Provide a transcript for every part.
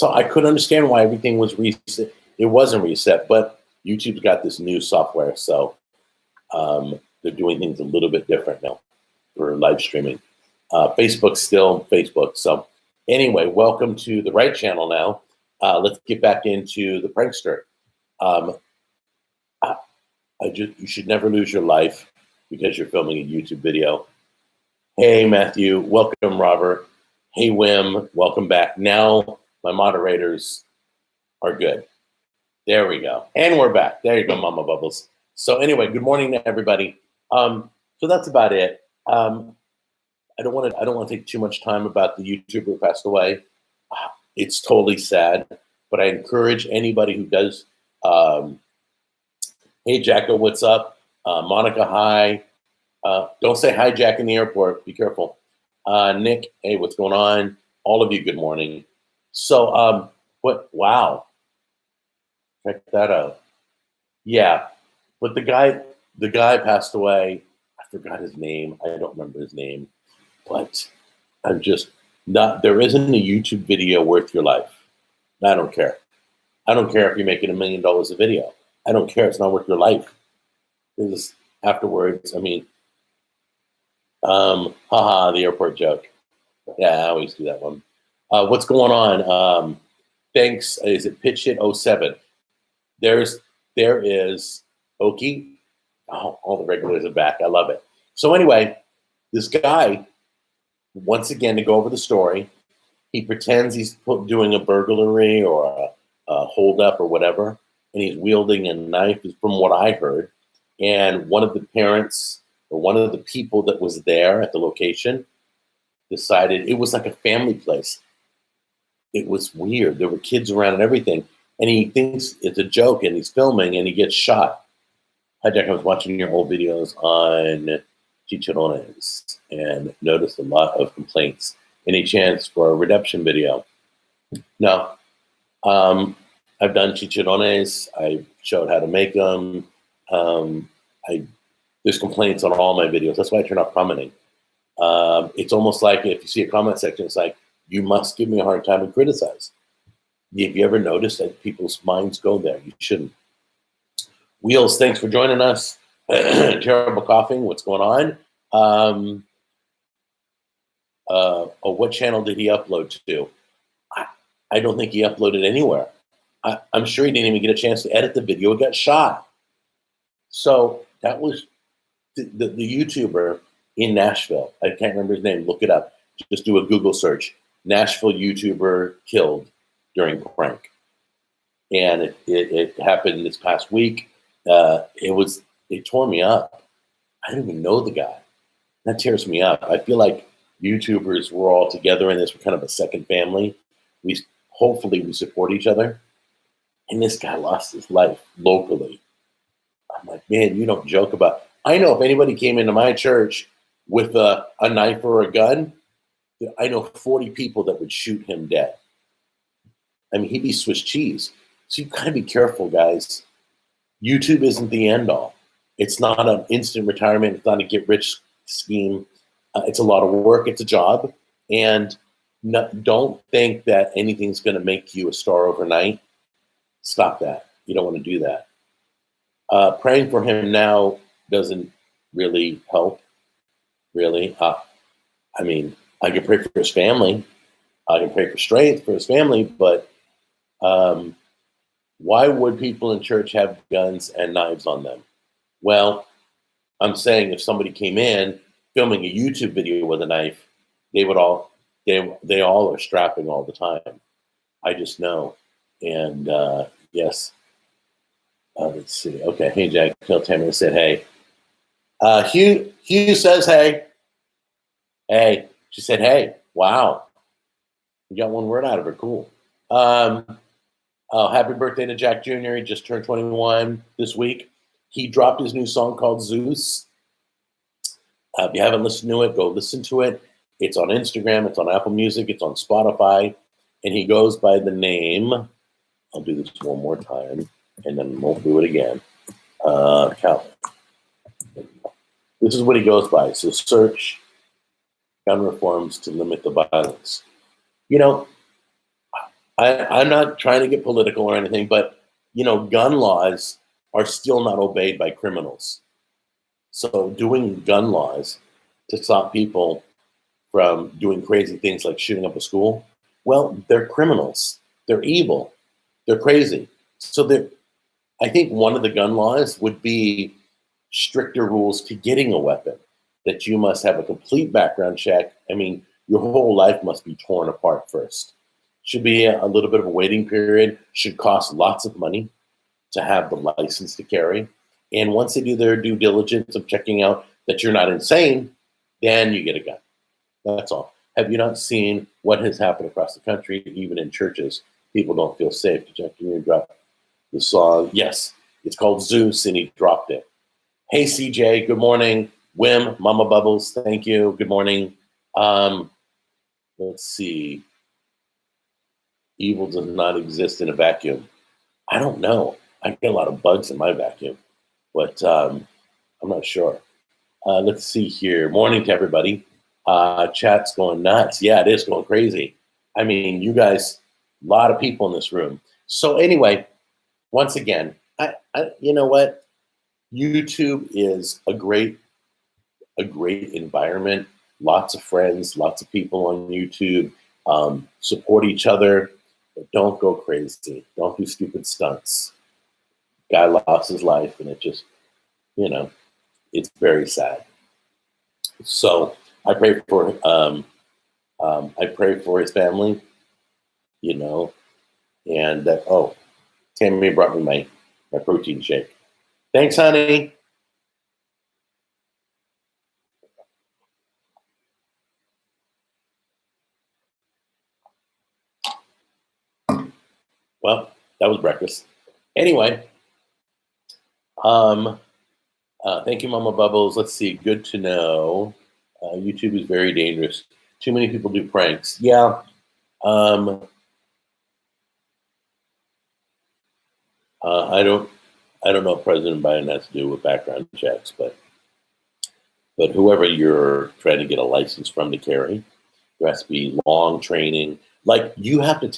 So I couldn't understand why everything was reset. It wasn't reset, but YouTube's got this new software, so they're doing things a little bit different now for live streaming. Facebook's still Facebook. So anyway, welcome to the right channel now. Let's get back into the prankster. You should never lose your life because you're filming a YouTube video. Hey, Matthew, welcome, Robert. Hey, Wim, welcome back. Now my moderators are good. There we go. And we're back. There you go, Mama Bubbles. So anyway, good morning to everybody. So that's about it. I don't want to take too much time about the YouTuber who passed away. It's totally sad, but I encourage anybody who does. Hey, Jacko, what's up? Monica, hi. Don't say hi, Jack, in the airport. Be careful. Nick, hey, what's going on? All of you, good morning. So, wow. Check that out. Yeah, but the guy passed away. I forgot his name. I don't remember his name. But I'm just not, there isn't a YouTube video worth your life. I don't care. I don't care if you're making $1 million a video. I don't care. It's not worth your life. Because afterwards, I mean, haha, the airport joke. Yeah, I always do that one. What's going on? Thanks. Is it Pitch It 07? There is Oki. Oh, all the regulars are back. I love it. So anyway, this guy, once again, to go over the story, he pretends he's doing a burglary or a holdup or whatever, and he's wielding a knife, from what I heard. And one of the parents or one of the people that was there at the location decided it was like a family place. It was weird. There were kids around and everything. And he thinks it's a joke, and he's filming, and he gets shot. Hi, Jack. I was watching your old videos on chicharrones and noticed a lot of complaints. Any chance for a redemption video? No. I've done chicharrones. I showed how to make them. There's complaints on all my videos. That's why I turn off commenting. It's almost like if you see a comment section, it's like, you must give me a hard time and criticize. Have you ever noticed that people's minds go there? You shouldn't. Wheels, thanks for joining us. Terrible coughing. What's going on? What channel did he upload to? I don't think he uploaded anywhere. I'm sure he didn't even get a chance to edit the video. It got shot. So that was the YouTuber in Nashville. I can't remember his name. Look it up. Just do a Google search. Nashville YouTuber killed during prank. And it happened this past week. It tore me up. I didn't even know the guy. That tears me up. I feel like YouTubers, we're all together in this. We're kind of a second family. Hopefully we support each other. And this guy lost his life locally. I'm like, man, you don't joke about. I know if anybody came into my church with a knife or a gun, I know 40 people that would shoot him dead. I mean, he'd be Swiss cheese. So you gotta be careful, guys. YouTube isn't the end all. It's not an instant retirement. It's not a get rich scheme. It's a lot of work. It's a job. And don't think that anything's going to make you a star overnight. Stop that. You don't want to do that. Praying for him now doesn't really help, really. I mean, I can pray for his family. I can pray for strength for his family, but why would people in church have guns and knives on them? Well, I'm saying if somebody came in filming a YouTube video with a knife, they all are strapping all the time. I just know. And yes. Let's see. Okay. Hey, Jack. Phil Tamara said, hey. Hugh says, hey. Hey. She said, hey. Wow. You got one word out of her. Cool. Happy birthday to Jack Jr. He just turned 21 this week. He dropped his new song called Zeus. If you haven't listened to it, go listen to it. It's on Instagram. It's on Apple Music. It's on Spotify. And he goes by the name, I'll do this one more time, and then we'll do it again. Calvin. This is what he goes by. So search gun reforms to limit the violence. You know, I'm not trying to get political or anything, but gun laws are still not obeyed by criminals. So doing gun laws to stop people from doing crazy things like shooting up a school, well, they're criminals. They're evil. They're crazy. So I think one of the gun laws would be stricter rules to getting a weapon, that you must have a complete background check. I mean, your whole life must be torn apart first. Should be a little bit of a waiting period, should cost lots of money to have the license to carry. And once they do their due diligence of checking out that you're not insane, then you get a gun. That's all. Have you not seen what has happened across the country, even in churches? People don't feel safe. Did Jack Jr. drop the song? Yes, it's called Zeus, and he dropped it. Hey, CJ, good morning. Wim, Mama Bubbles, thank you. Good morning. Let's see. Evil does not exist in a vacuum. I don't know. I get a lot of bugs in my vacuum, but I'm not sure. Let's see here. Morning to everybody. Chat's going nuts. Yeah, it is going crazy. I mean, you guys, a lot of people in this room. So anyway, once again, you know what? YouTube is a great environment. Lots of friends, lots of people on YouTube. Support each other, but don't go crazy. Don't do stupid stunts. Guy lost his life, and it just, it's very sad. So I pray for his family, and that. Oh, Tammy brought me my protein shake. Thanks, honey. Well, that was breakfast. Anyway, thank you, Mama Bubbles. Let's see. Good to know. YouTube is very dangerous. Too many people do pranks. Yeah. I don't know what President Biden has to do with background checks, but whoever you're trying to get a license from to carry, there has to be long training. Like you have to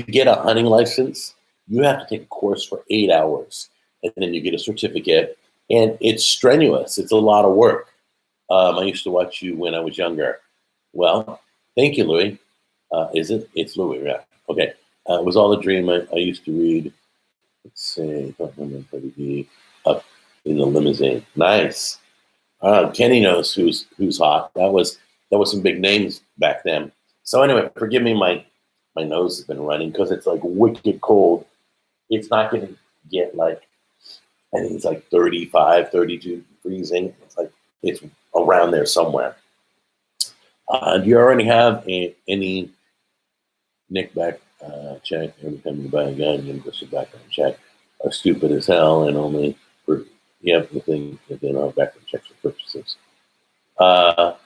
get a hunting license, you have to take a course for 8 hours, and then you get a certificate. And it's strenuous. It's a lot of work. I used to watch you when I was younger. Well, thank you, Louis. Is it? It's Louis, yeah. Okay. It was all a dream. I used to read. Let's see. Up in the limousine. Nice. Kenny knows who's hot. That was some big names back then. So anyway, forgive me. My nose has been running because it's like wicked cold. It's not going to get like, I think it's like 35, 32 freezing. It's around there somewhere. Do you already have any Nick back check every time you buy a gun? You just a background check. Are stupid as hell and only for the thing that they don't have background checks for purchases.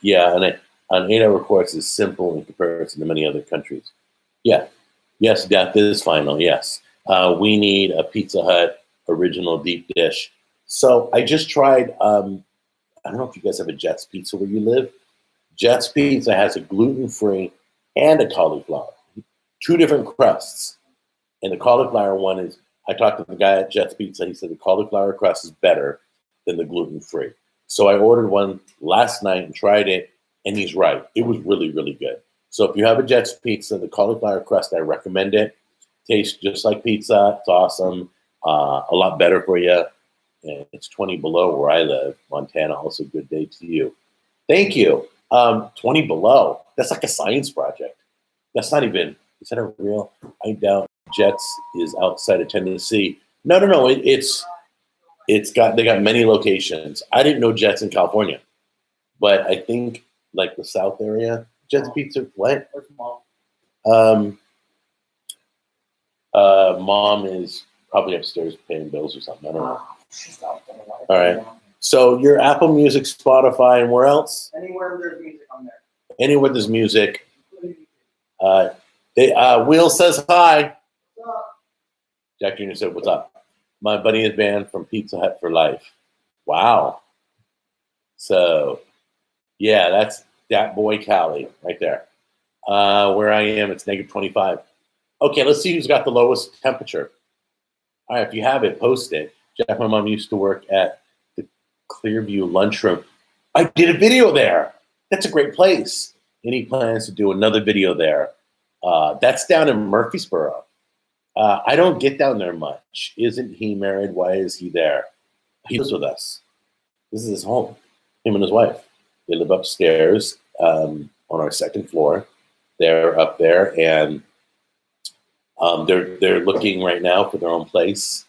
Yeah, and an 8 hour course is simple in comparison to many other countries. Yeah. Yes, that is final. Yes. We need a Pizza Hut original deep dish. So I just tried, I don't know if you guys have a Jets Pizza where you live. Jets Pizza has a gluten-free and a cauliflower. 2 different crusts. And the cauliflower one is, I talked to the guy at Jets Pizza. He said the cauliflower crust is better than the gluten-free. So I ordered one last night and tried it, and he's right. It was really, really good. So if you have a Jets Pizza, the cauliflower crust, I recommend it. Tastes just like pizza. It's awesome. A lot better for you. And it's 20 below where I live. Montana, also good day to you. Thank you. 20 below. That's like a science project. That's not even, is that a real? I doubt Jets is outside of Tennessee. No. They got many locations. I didn't know Jets in California, but I think like the South area, Jets Pizza, what? Where's mom? Mom is probably upstairs paying bills or something. I don't know. She's out there. All right. So your Apple Music, Spotify, and where else? Anywhere there's music on there. Anywhere there's music. Will says hi. What's up? Jack Jr. said, "What's up?" My buddy is banned from Pizza Hut for life. Wow. So, yeah, that's that boy Cali right there. Where I am, it's -25. Okay, let's see who's got the lowest temperature. All right, if you have it, post it. Jack, my mom used to work at the Clearview lunchroom. I did a video there. That's a great place. Any plans to do another video there? That's down in Murfreesboro. I don't get down there much. Isn't he married? Why is he there? He lives with us. This is his home. Him and his wife. They live upstairs on our second floor. They're up there, and they're looking right now for their own place.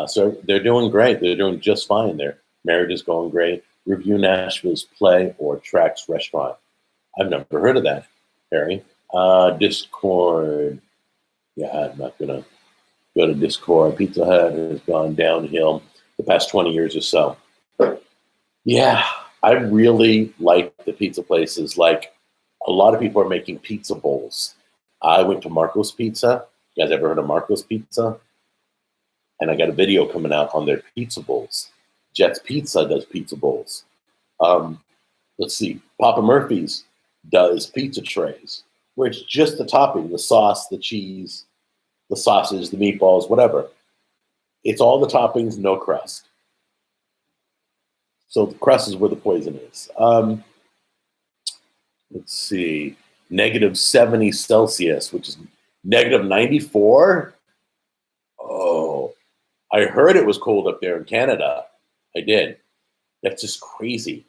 So they're doing great. They're doing just fine. Their marriage is going great. Review Nashville's Play or Tracks Restaurant. I've never heard of that, Harry. Discord. Yeah, I'm not going to go to Discord. Pizza Hut has gone downhill the past 20 years or so. Yeah, I really like the pizza places. Like, a lot of people are making pizza bowls. I went to Marco's Pizza. You guys ever heard of Marco's Pizza? And I got a video coming out on their pizza bowls. Jet's Pizza does pizza bowls. Let's see. Papa Murphy's does pizza trays, where it's just the topping, the sauce, the cheese, the sausage, the meatballs, whatever. It's all the toppings, no crust. So the crust is where the poison is. Let's see. -70 Celsius, which is -94. Oh, I heard it was cold up there in Canada. I did. That's just crazy.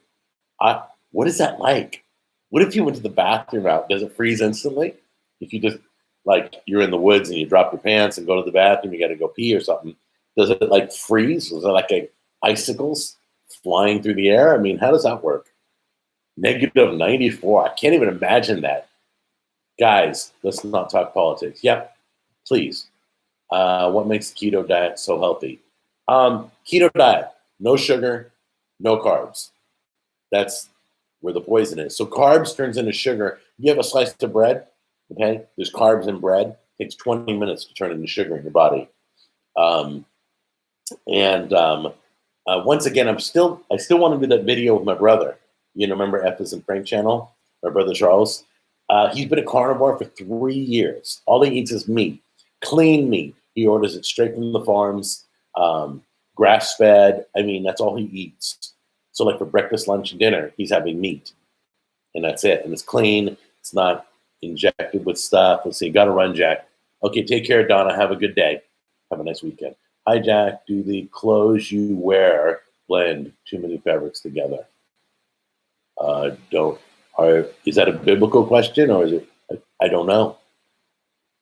What is that like? What if you went to the bathroom out? Does it freeze instantly? If you just, like, you're in the woods and you drop your pants and go to the bathroom, you got to go pee or something. Does it like freeze? Is it like icicles flying through the air? I mean, how does that work? -94. I can't even imagine that. Guys, let's not talk politics. Yep, please. What makes the keto diet so healthy? Keto diet, no sugar, no carbs. That's where the poison is. So carbs turns into sugar. You have a slice of bread, okay? There's carbs in bread. It takes 20 minutes to turn into sugar in your body. Once again, I still want to do that video with my brother. You know, remember F and Frank channel? My brother Charles. He's been a carnivore for 3 years. All he eats is meat, clean meat. He orders it straight from the farms, grass-fed. I mean, that's all he eats. So like for breakfast, lunch, and dinner, he's having meat. And that's it. And it's clean. It's not injected with stuff. Let's see, got to run, Jack. Okay, take care, Donna. Have a good day. Have a nice weekend. Hi, Jack. Do the clothes you wear blend too many fabrics together? Is that a biblical question, or is it? I don't know.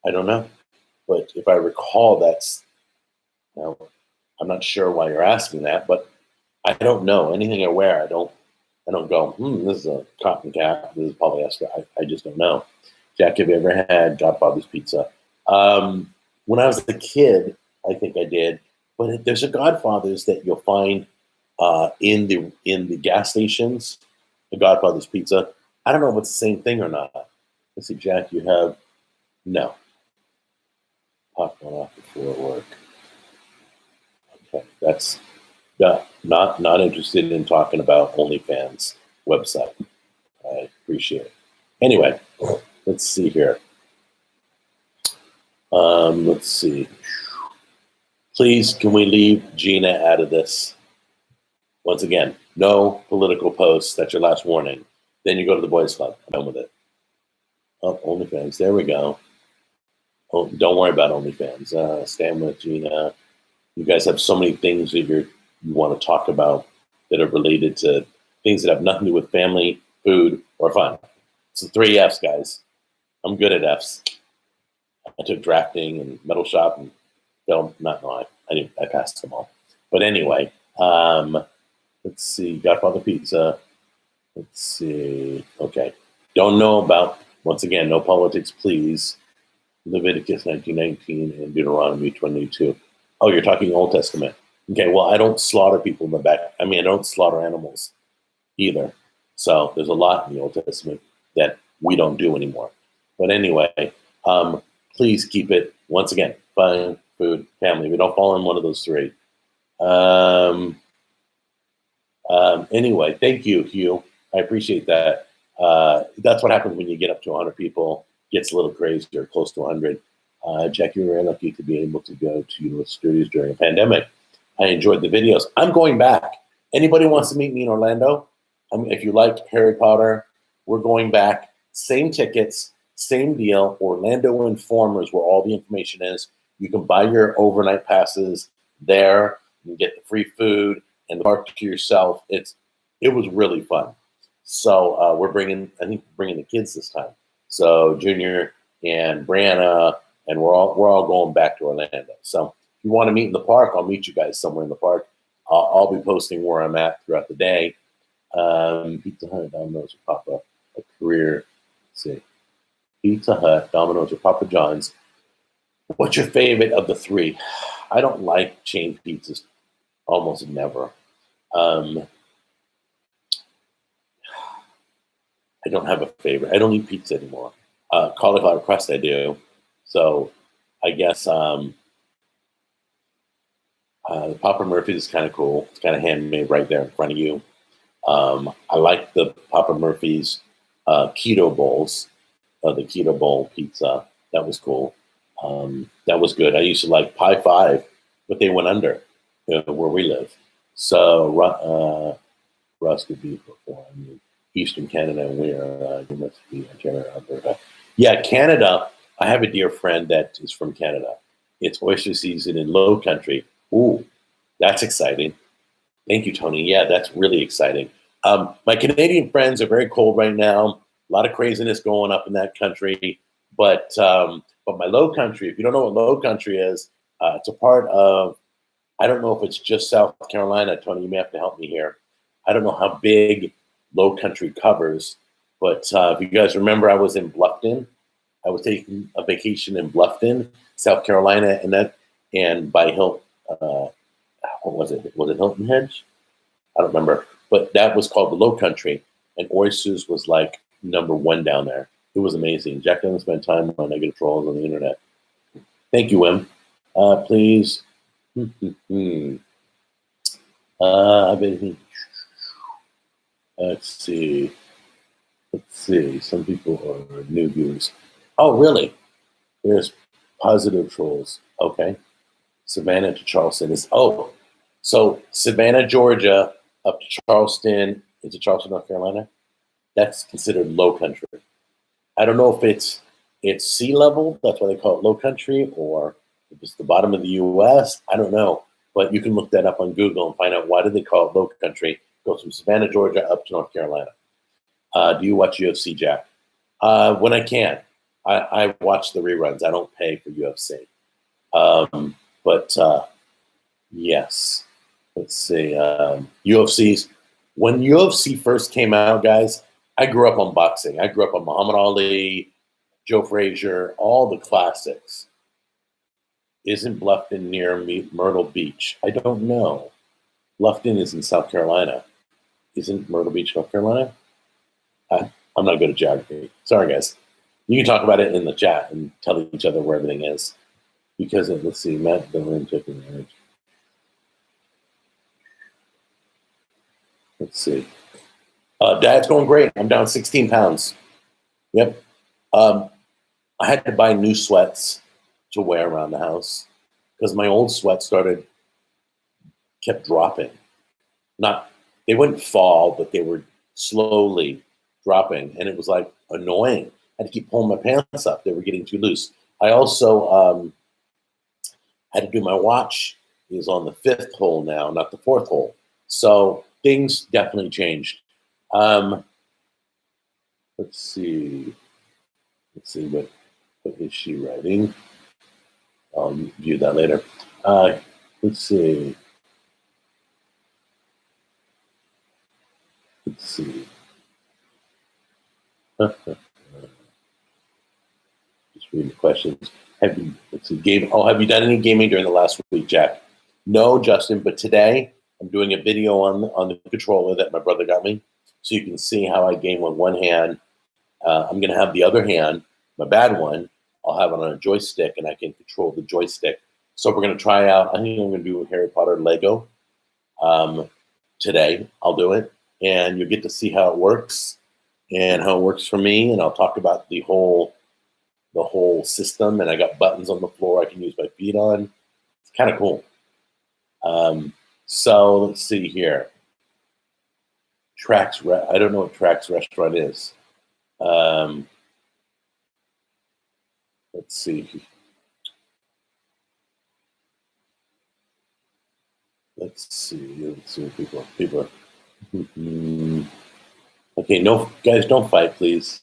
I don't know. But if I recall, I'm not sure why you're asking that, but I don't know. Anything I wear, I don't go, this is a cotton cap, this is polyester. I just don't know. Jack, have you ever had Godfather's Pizza? When I was a kid, I think I did. But there's a Godfather's that you'll find in the gas stations, the Godfather's Pizza. I don't know if it's the same thing or not. Let's see, Jack, you have, no. Pop one off before work. Okay, that's not interested in talking about OnlyFans website. I appreciate it. Anyway, let's see here. Let's see. Please, can we leave Gina out of this? Once again, no political posts. That's your last warning. Then you go to the boys' club. I'm done with it. Oh, OnlyFans. There we go. Oh, don't worry about OnlyFans. Stand with Gina. You guys have so many things that you want to talk about that are related to things that have nothing to do with family, food, or fun. It's the 3 Fs, guys. I'm good at Fs. I took drafting and metal shop and film. I passed them all. But anyway, let's see. Godfather Pizza. Let's see. Okay. Don't know about, once again, no politics, please. Leviticus 19:19 and Deuteronomy 22. Oh, you're talking Old Testament. Okay, well, I don't slaughter people in the back. I mean, I don't slaughter animals either. So there's a lot in the Old Testament that we don't do anymore. But anyway, please keep it, once again, fun, food, family. We don't fall in one of those 3. Anyway, thank you, Hugh. I appreciate that. That's what happens when you get up to 100 people. Gets a little crazy or close to 100. Jack, you were very lucky to be able to go to Universal Studios during a pandemic. I enjoyed the videos. I'm going back. Anybody wants to meet me in Orlando? If you like Harry Potter, we're going back. Same tickets, same deal. Orlando Informers, where all the information is. You can buy your overnight passes there. You can get the free food and the park to yourself. It was really fun. So we're bringing the kids this time. So Junior and Brianna, and we're all going back to Orlando. So if you want to meet in the park, I'll meet you guys somewhere in the park. I'll be posting where I'm at throughout the day. Pizza Hut, Domino's, or Papa, a career. Let's see, Pizza Hut, Domino's, or Papa John's. What's your favorite of the three? I don't like chain pizzas, almost never. I don't have a favorite. I don't eat pizza anymore. Cauliflower crust, I do. So I guess the Papa Murphy's is kind of cool. It's kind of handmade right there in front of you. I like the Papa Murphy's keto bowls, the keto bowl pizza. That was cool. That was good. I used to like Pie 5, but they went under where we live. So Russ would be before. I mean, Eastern Canada, and we are, you must be Ontario, Alberta. Yeah, Canada. I have a dear friend that is from Canada. It's oyster season in Low Country. Ooh, that's exciting. Thank you, Tony. Yeah, that's really exciting. My Canadian friends are very cold right now. A lot of craziness going up in that country. But my Low Country, if you don't know what Low Country is, it's a part of, I don't know if it's just South Carolina. Tony, you may have to help me here. I don't know how big Low Country covers, but if you guys remember, I was in Bluffton. I was taking a vacation in Bluffton, South Carolina, and by Hilton. What was it? Was it Hilton Head? I don't remember, but that was called the Low Country, and oysters was like #1 down there. It was amazing. Jack doesn't spend time on negative trolls on the internet. Thank you, Wim. Please. Let's see. Some people are new viewers. Oh, really? There's positive trolls. Okay. Savannah to Charleston is, so Savannah, Georgia, up to Charleston, into Charleston, North Carolina. That's considered Low Country. I don't know if it's sea level, that's why they call it Low Country, or if it's the bottom of the U.S. I don't know, but you can look that up on Google and find out why do they call it Low Country. It goes from Savannah, Georgia, up to North Carolina. Do you watch UFC, Jack? When I can. I watch the reruns. I don't pay for UFC. But yes, let's see. UFC's, when UFC first came out, guys, I grew up on boxing. I grew up on Muhammad Ali, Joe Frazier, all the classics. Isn't Bluffton near Myrtle Beach? I don't know. Bluffton is in South Carolina. Isn't Myrtle Beach, North Carolina? I'm not good at geography. Sorry, guys. You can talk about it in the chat and tell each other where everything is. Because let's see, Matt Dillon took a marriage. Let's see. Dad's going great. I'm down 16 pounds. Yep. I had to buy new sweats to wear around the house because my old sweats kept dropping. They wouldn't fall, but they were slowly dropping, and it was like annoying. I had to keep pulling my pants up. They were getting too loose. I also had to do my watch is on the 5th hole now, not the 4th hole. So things definitely changed. Let's see. What is she writing? I'll view that later. Let's see. Just reading the questions. Have you done any gaming during the last week, Jack? No, Justin, but today I'm doing a video on the controller that my brother got me, so you can see how I game with one hand. I'm going to have the other hand, my bad one, I'll have it on a joystick, and I can control the joystick. So we're going to try out, I think I'm going to do Harry Potter Lego today. I'll do it, and you'll get to see how it works and how it works for me, and I'll talk about the whole the whole system, and I got buttons on the floor I can use my feet on. It's kind of cool. So let's see here. I don't know what Trax Restaurant is. Let's see. Let's see what people. Okay, no, guys, don't fight, please.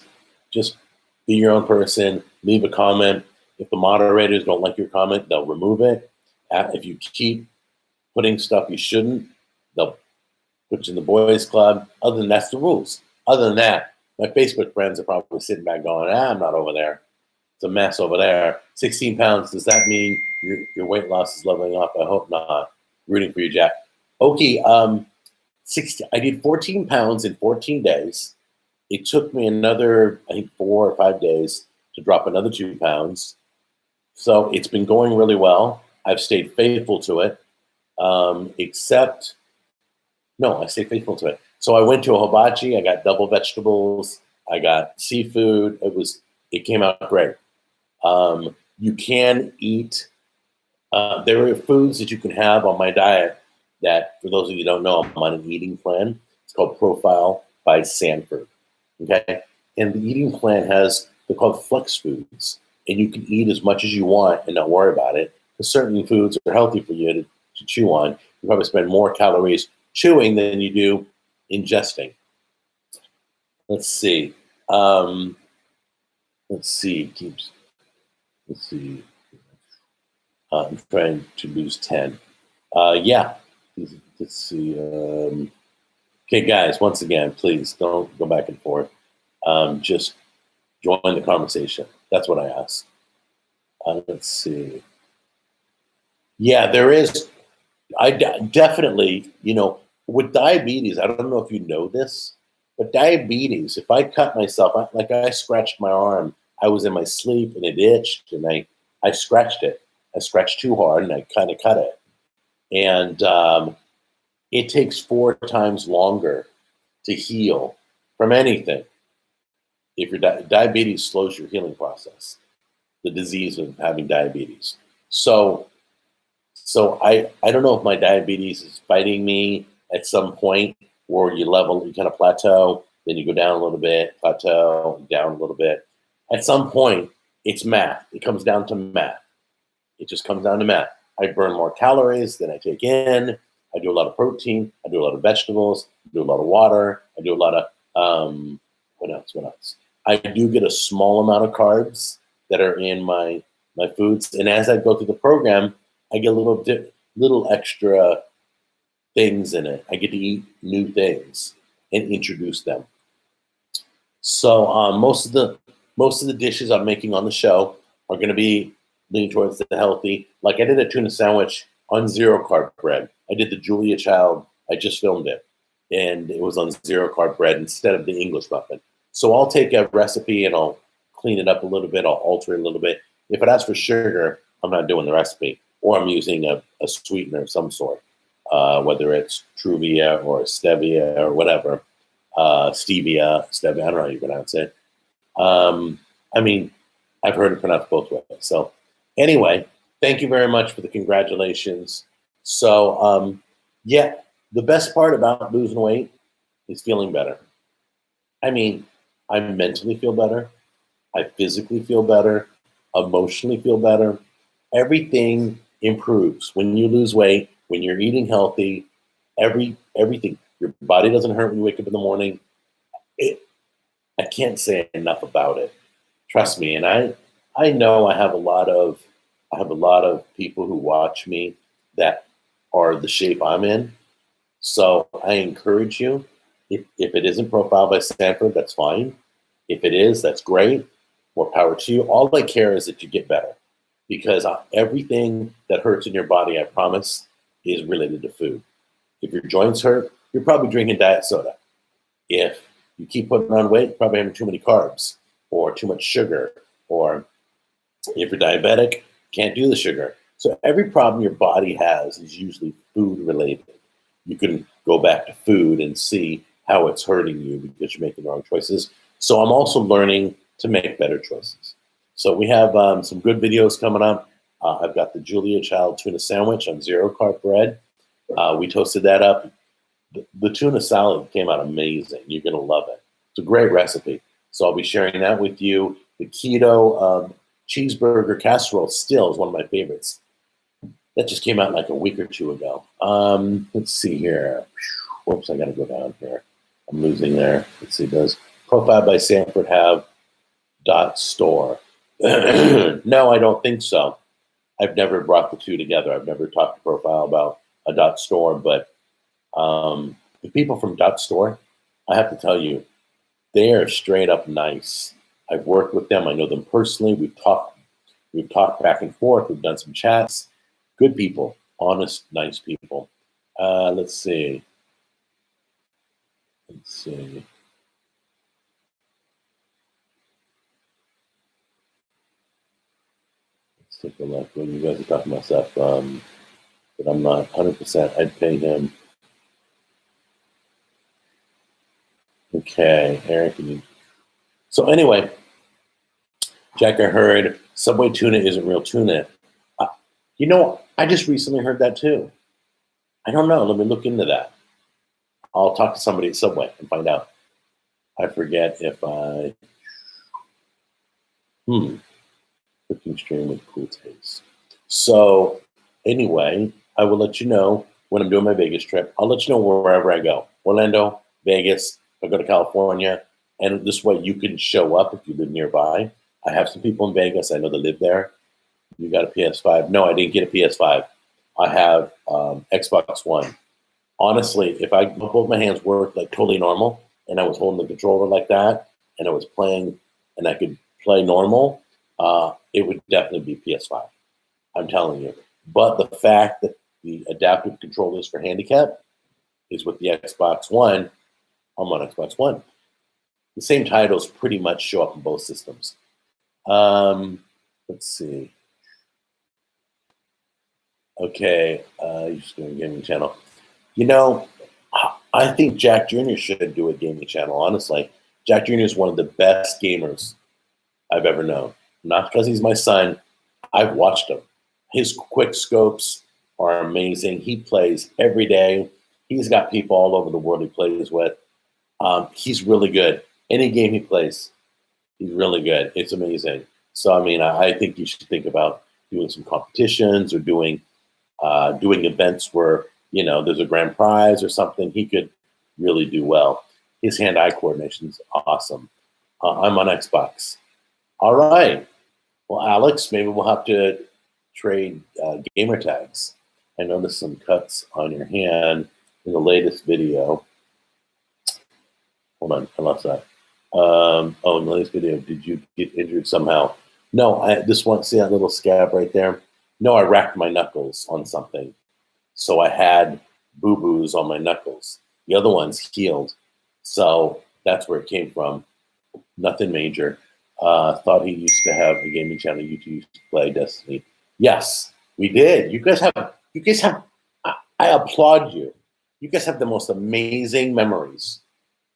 Just be your own person. Leave a comment. If the moderators don't like your comment, they'll remove it. If you keep putting stuff you shouldn't, they'll put you in the boys' club. Other than that's the rules. Other than that, my Facebook friends are probably sitting back going, I'm not over there. It's a mess over there. 16 pounds, does that mean your weight loss is leveling off? I hope not. Rooting for you, Jack. Okay, I did 14 pounds in 14 days. It took me another, I think, 4 or 5 days to drop another 2 pounds. So it's been going really well. I've stayed faithful to it, I stayed faithful to it. So I went to a hibachi. I got double vegetables. I got seafood. It came out great. You can eat. There are foods that you can have on my diet that, for those of you who don't know, I'm on an eating plan. It's called Profile by Sanford. Okay, and the eating plan they're called flex foods, and you can eat as much as you want and not worry about it. Because certain foods are healthy for you to chew on. You probably spend more calories chewing than you do ingesting. Let's see. I'm trying to lose 10. Yeah. Let's see. Okay, guys, once again, please don't go back and forth. Just join the conversation. That's what I ask. Let's see. Yeah, there is. Definitely, with diabetes, I don't know if you know this, but diabetes, if I cut myself, like I scratched my arm, I was in my sleep and it itched and I scratched it. I scratched too hard and I kind of cut it. And it takes 4 times longer to heal from anything. If your diabetes slows your healing process, the disease of having diabetes. So I don't know if my diabetes is fighting me at some point where you kind of plateau, then you go down a little bit, plateau, down a little bit. At some point, it's math. It comes down to math. It just comes down to math. I burn more calories than I take in. I do a lot of protein. I do a lot of vegetables. I do a lot of water. I do a lot of, what else? I do get a small amount of carbs that are in my foods. And as I go through the program, I get little extra things in it. I get to eat new things and introduce them. So most of the dishes I'm making on the show are going to be leaning towards the healthy. Like I did a tuna sandwich on 0 carb bread. I did the Julia Child. I just filmed it, and it was on 0 carb bread instead of the English muffin. So I'll take a recipe and I'll clean it up a little bit. I'll alter it a little bit. If it asks for sugar, I'm not doing the recipe, or I'm using a sweetener of some sort, whether it's Truvia or Stevia or whatever. Stevia, I don't know how you pronounce it. I've heard it pronounced both ways. So anyway, thank you very much for the congratulations. So the best part about losing weight is feeling better. I mentally feel better. I physically feel better. Emotionally feel better. Everything improves when you lose weight, when you're eating healthy. Everything. Your body doesn't hurt when you wake up in the morning. I can't say enough about it. Trust me. And I know I have a lot of people who watch me that are the shape I'm in. So I encourage you. If it isn't Profile by Sanford, that's fine. If it is, that's great. More power to you. All I care is that you get better, because everything that hurts in your body, I promise, is related to food. If your joints hurt, you're probably drinking diet soda. If you keep putting on weight, you're probably having too many carbs or too much sugar. Or if you're diabetic, can't do the sugar. So every problem your body has is usually food related. You can go back to food and see how it's hurting you because you're making the wrong choices. So I'm also learning to make better choices. So we have some good videos coming up. I've got the Julia Child tuna sandwich on 0-carb bread. We toasted that up. The tuna salad came out amazing. You're going to love it. It's a great recipe. So I'll be sharing that with you. The keto cheeseburger casserole still is one of my favorites. That just came out like a week or two ago. Let's see here. Whoops, I got to go down here. I'm losing there. Let's see, does Profile by Sanford have .store? No, I don't think so. I've never brought the two together. I've never talked to Profile about a .store, but the people from .store, I have to tell you, they are straight up nice. I've worked with them. I know them personally. We've talked back and forth. We've done some chats. Good people, honest, nice people. Let's see. Let's take a look. When you guys are talking about stuff that I'm not 100%, I'd pay him. Okay, Eric. So anyway, Jack, I heard Subway tuna isn't real tuna. You know, I just recently heard that too. I don't know. Let me look into that. I'll talk to somebody at Subway and find out. I forget if I... Cooking stream with cool taste. So anyway, I will let you know when I'm doing my Vegas trip. I'll let you know wherever I go. Orlando, Vegas, I go to California. And this way you can show up if you live nearby. I have some people in Vegas. I know they live there. You got a PS5? No, I didn't get a PS5. I have Xbox One. Honestly, if both my hands worked like totally normal and I was holding the controller like that and I was playing and I could play normal, it would definitely be PS5. I'm telling you. But the fact that the adaptive controllers for handicap is with the Xbox One, I'm on Xbox One. The same titles pretty much show up in both systems. Let's see. Okay, you're just doing a gaming channel. You know, I think Jack Jr. should do a gaming channel, honestly. Jack Jr. is one of the best gamers I've ever known. Not because he's my son. I've watched him. His quick scopes are amazing. He plays every day. He's got people all over the world he plays with. He's really good. Any game he plays, he's really good. It's amazing. So, I mean, I think you should think about doing some competitions or doing events where, you know, there's a grand prize or something. He could really do well. His hand-eye coordination is awesome. I'm on Xbox. All right. Well, Alex, maybe we'll have to trade gamer tags. I noticed some cuts on your hand in the latest video. Hold on, I lost that. In the latest video, did you get injured somehow? No, I just want to see that little scab right there. No, I racked my knuckles on something. So I had boo-boos on my knuckles. The other ones healed. So that's where it came from. Nothing major. Thought he used to have a gaming channel. You two used to play Destiny. Yes, we did. You guys have, I applaud you. You guys have the most amazing memories.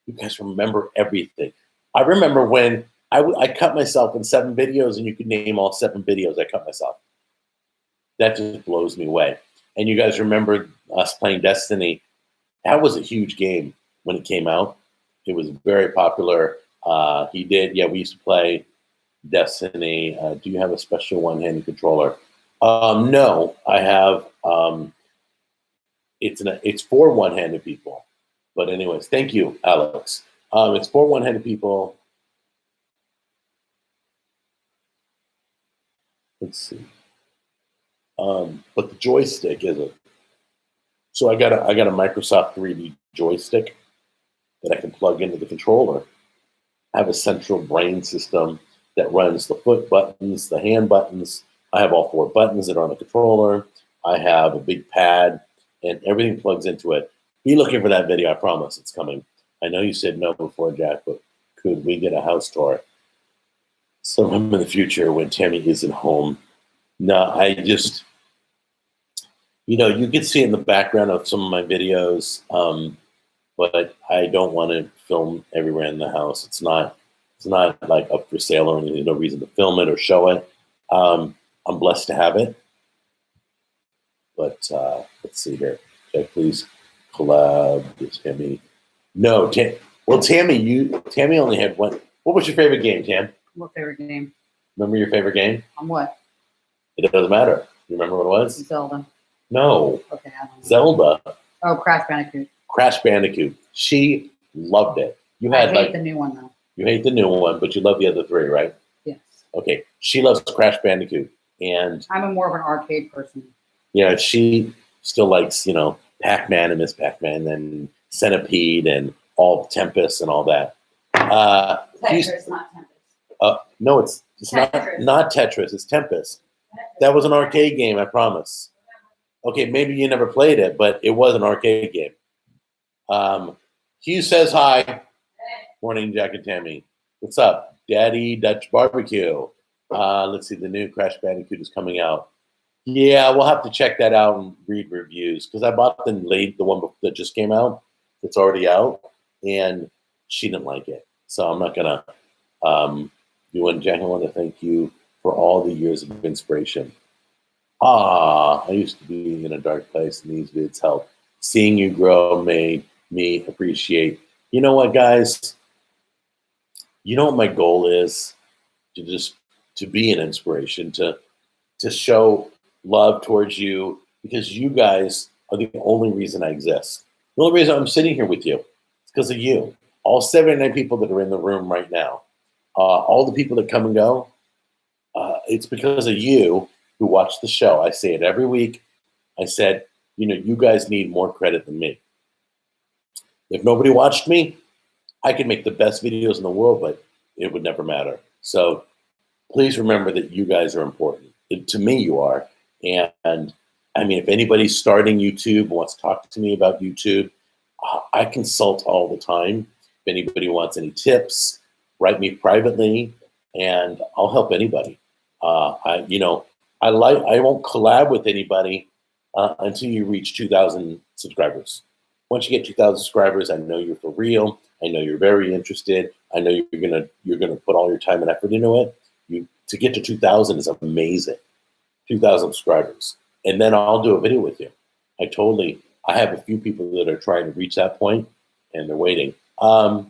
You guys remember everything. I remember when I cut myself in 7 videos and you could name all 7 videos I cut myself. That just blows me away. And you guys remember us playing Destiny. That was a huge game when it came out. It was very popular. We used to play Destiny. Do you have a special one-handed controller? No, I have. It's for one-handed people. But anyways, thank you, Alex. It's for one-handed people. Let's see. But the joystick isn't. So I got a Microsoft 3D joystick that I can plug into the controller. I have a central brain system that runs the foot buttons, the hand buttons. I have all 4 buttons that are on the controller. I have a big pad, and everything plugs into it. Be looking for that video. I promise it's coming. I know you said no before, Jack, but could we get a house tour sometime in the future when Tammy isn't home? No, I just, you know, you can see in the background of some of my videos, but I don't want to film everywhere in the house. It's not It's not like up for sale or anything. There's no reason to film it or show it. I'm blessed to have it. But let's see here. Jack, please collab with Tammy. No, well, Tammy only had one. What was your favorite game, Tam? What favorite game? Remember your favorite game? On what? It doesn't matter. You remember what it was? Zelda. No. Okay, I don't know. Zelda. Oh, Crash Bandicoot. Crash Bandicoot. She loved it. You I had hate the new one though. you hate the new one, but you love the other three, right? Yes. Okay. She loves Crash Bandicoot. And I'm a more of an arcade person. she still likes, Pac-Man and Miss Pac-Man and Centipede and all Tempest and all that. Tetris, not Tempest. No, it's Tetris. not Tetris. It's Tempest. That was an arcade game, I promise. Okay, maybe you never played it, but it was an arcade game. Hugh says hi. Morning, Jack and Tammy. What's up? Daddy Dutch Barbecue. Let's see, the new Crash Bandicoot is coming out. Yeah, we'll have to check that out and read reviews because I bought the one that just came out. It's already out, and she didn't like it. So I'm not gonna do it. Jack, I want to thank you for all the years of inspiration. I used to be in a dark place, and these vids help. Seeing you grow made me appreciate. You know what, guys? You know what my goal is? To be an inspiration, to show love towards you, because you guys are the only reason I exist. The only reason I'm sitting here with you is because of you. All 79 people that are in the room right now, all the people that come and go, it's because of you who watch the show. I say it every week. I said, you guys need more credit than me. If nobody watched me, I could make the best videos in the world, but it would never matter. So please remember that you guys are important. To me, you are. And I mean, if anybody's starting YouTube, wants to talk to me about YouTube, I consult all the time. If anybody wants any tips, write me privately, and I'll help anybody. I won't collab with anybody until you reach 2,000 subscribers. Once you get 2,000 subscribers, I know you're for real. I know you're very interested. I know you're gonna put all your time and effort into it. To get to 2,000 is amazing. 2,000 subscribers, and then I'll do a video with you. I have a few people that are trying to reach that point, and they're waiting. But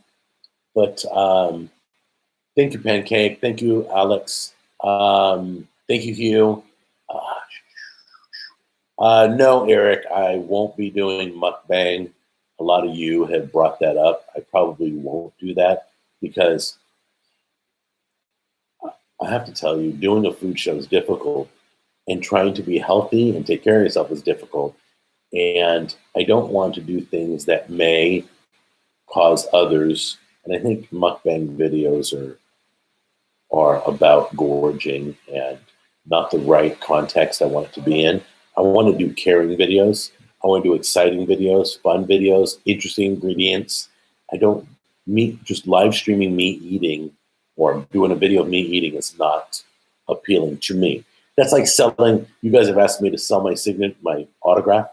thank you, Pancake. Thank you, Alex. Thank you, Hugh. No, Eric, I won't be doing mukbang. A lot of you have brought that up. I probably won't do that because I have to tell you, doing a food show is difficult, and trying to be healthy and take care of yourself is difficult. And I don't want to do things that may cause others. And I think mukbang videos are about gorging and not the right context I want it to be in. I want to do caring videos. I want to do exciting videos, fun videos, interesting ingredients. I don't just live streaming me eating or doing a video of me eating is not appealing to me. That's like selling. You guys have asked me to sell my autograph.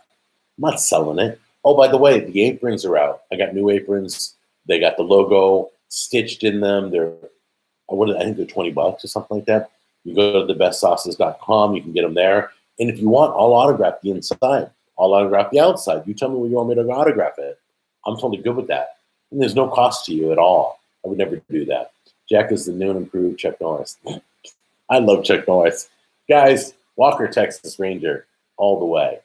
I'm not selling it. Oh, by the way, the aprons are out. I got new aprons. They got the logo stitched in them. I think they're $20 or something like that. You go to thebestsauces.com. You can get them there. And if you want, I'll autograph the inside. I'll autograph the outside. You tell me where you want me to autograph it. I'm totally good with that. And there's no cost to you at all. I would never do that. Jack is the new and improved Chuck Norris. I love Chuck Norris. Guys, Walker, Texas Ranger, all the way.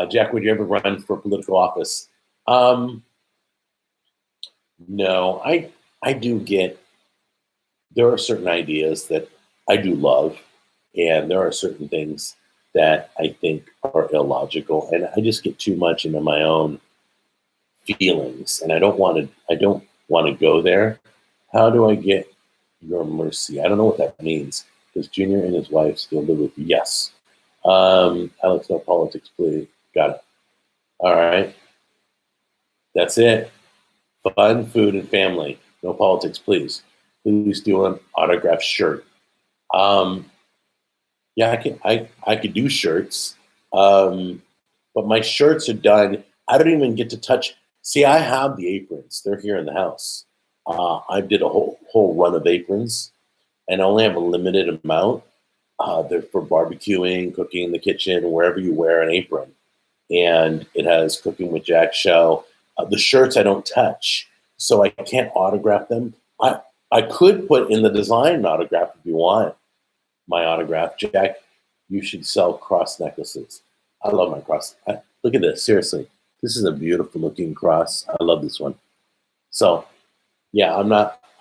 Jack, would you ever run for political office? No, I do get, there are certain ideas that I do love, and there are certain things that I think are illogical, and I just get too much into my own feelings, and I don't want to go there. How do I get your mercy? I don't know what that means. Does Junior and his wife still live with you? Yes. Alex, no politics, please. Got it. All right. That's it. Fun, food, and family. No politics, please. Please do an autographed shirt. Yeah, I could do shirts. But my shirts are done. I don't even get to touch. See, I have the aprons. They're here in the house. I did a whole whole run of aprons, and I only have a limited amount. They're for barbecuing, cooking in the kitchen, wherever you wear an apron. And it has Cooking with Jack show. The shirts I don't touch, so I can't autograph them. I could put in the design autograph if you want my autograph. Jack, you should sell cross necklaces. I love my cross. Look at this. Seriously, this is a beautiful looking cross. I love this one. So, yeah,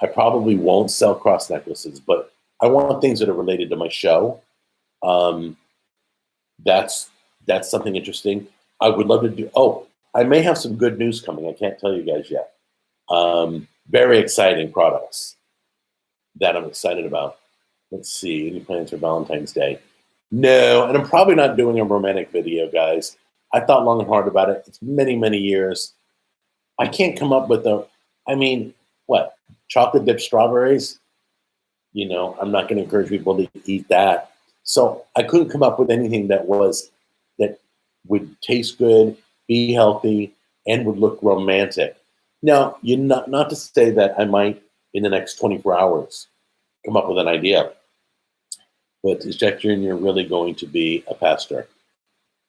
I probably won't sell cross necklaces, but I want things that are related to my show. That's something interesting. I would love to do. Oh, I may have some good news coming. I can't tell you guys yet. Very exciting products that I'm excited about. Let's see. Any plans for Valentine's Day? No, and I'm probably not doing a romantic video, guys. I thought long and hard about it. It's many, many years. I can't come up with what? Chocolate dipped strawberries? I'm not going to encourage people to eat that. So I couldn't come up with anything that would taste good, be healthy, and would look romantic. Now, not to say that I might, in the next 24 hours, come up with an idea. But is Jack Jr. really going to be a pastor?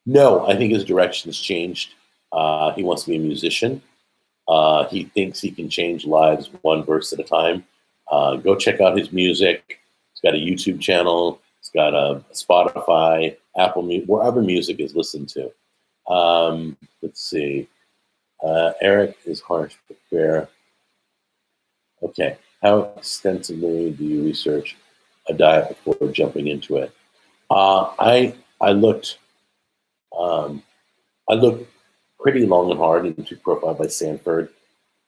No, I think his direction has changed. He wants to be a musician. He thinks he can change lives one verse at a time. Go check out his music. He's got a YouTube channel. He's got a Spotify, Apple Music, wherever music is listened to. Let's see. Eric is harsh but fair. Okay. How extensively do you research a diet before jumping into it? I looked pretty long and hard into Profile by Sanford.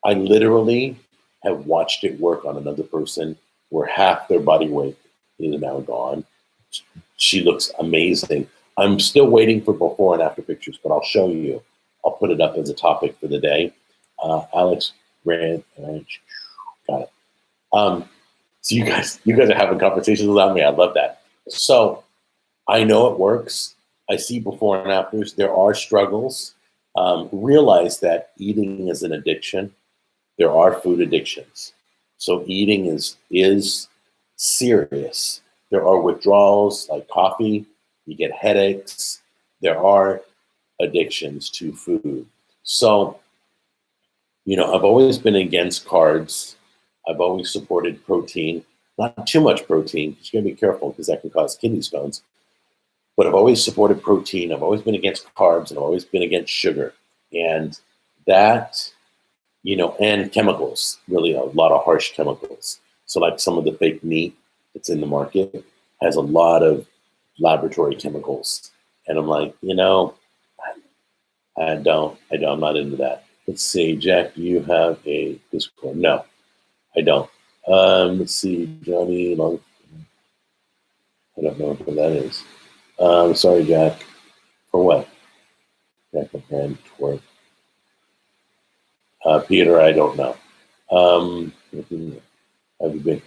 I literally have watched it work on another person where half their body weight is now gone. She looks amazing. I'm still waiting for before and after pictures, but I'll show you. I'll put it up as a topic for the day. Alex Rand, got it. So you guys are having conversations without me. I love that. So I know it works. I see before and afters. There are struggles. Realize that eating is an addiction. There are food addictions. So eating is serious. There are withdrawals like coffee. You get headaches. There are addictions to food. So, I've always been against carbs. I've always supported protein, not too much protein. You got to be careful because that can cause kidney stones. But I've always supported protein. I've always been against carbs, and I've always been against sugar. And that, and chemicals, really a lot of harsh chemicals. So like some of the fake meat that's in the market has a lot of laboratory chemicals. And I'm like, I'm not into that. Let's see, Jack, do you have a Discord? No, I don't. Let's see, Johnny Long. I don't know what that is. Sorry, Jack. For what? Jack McCann, twerk. Peter, I don't know. Have you been?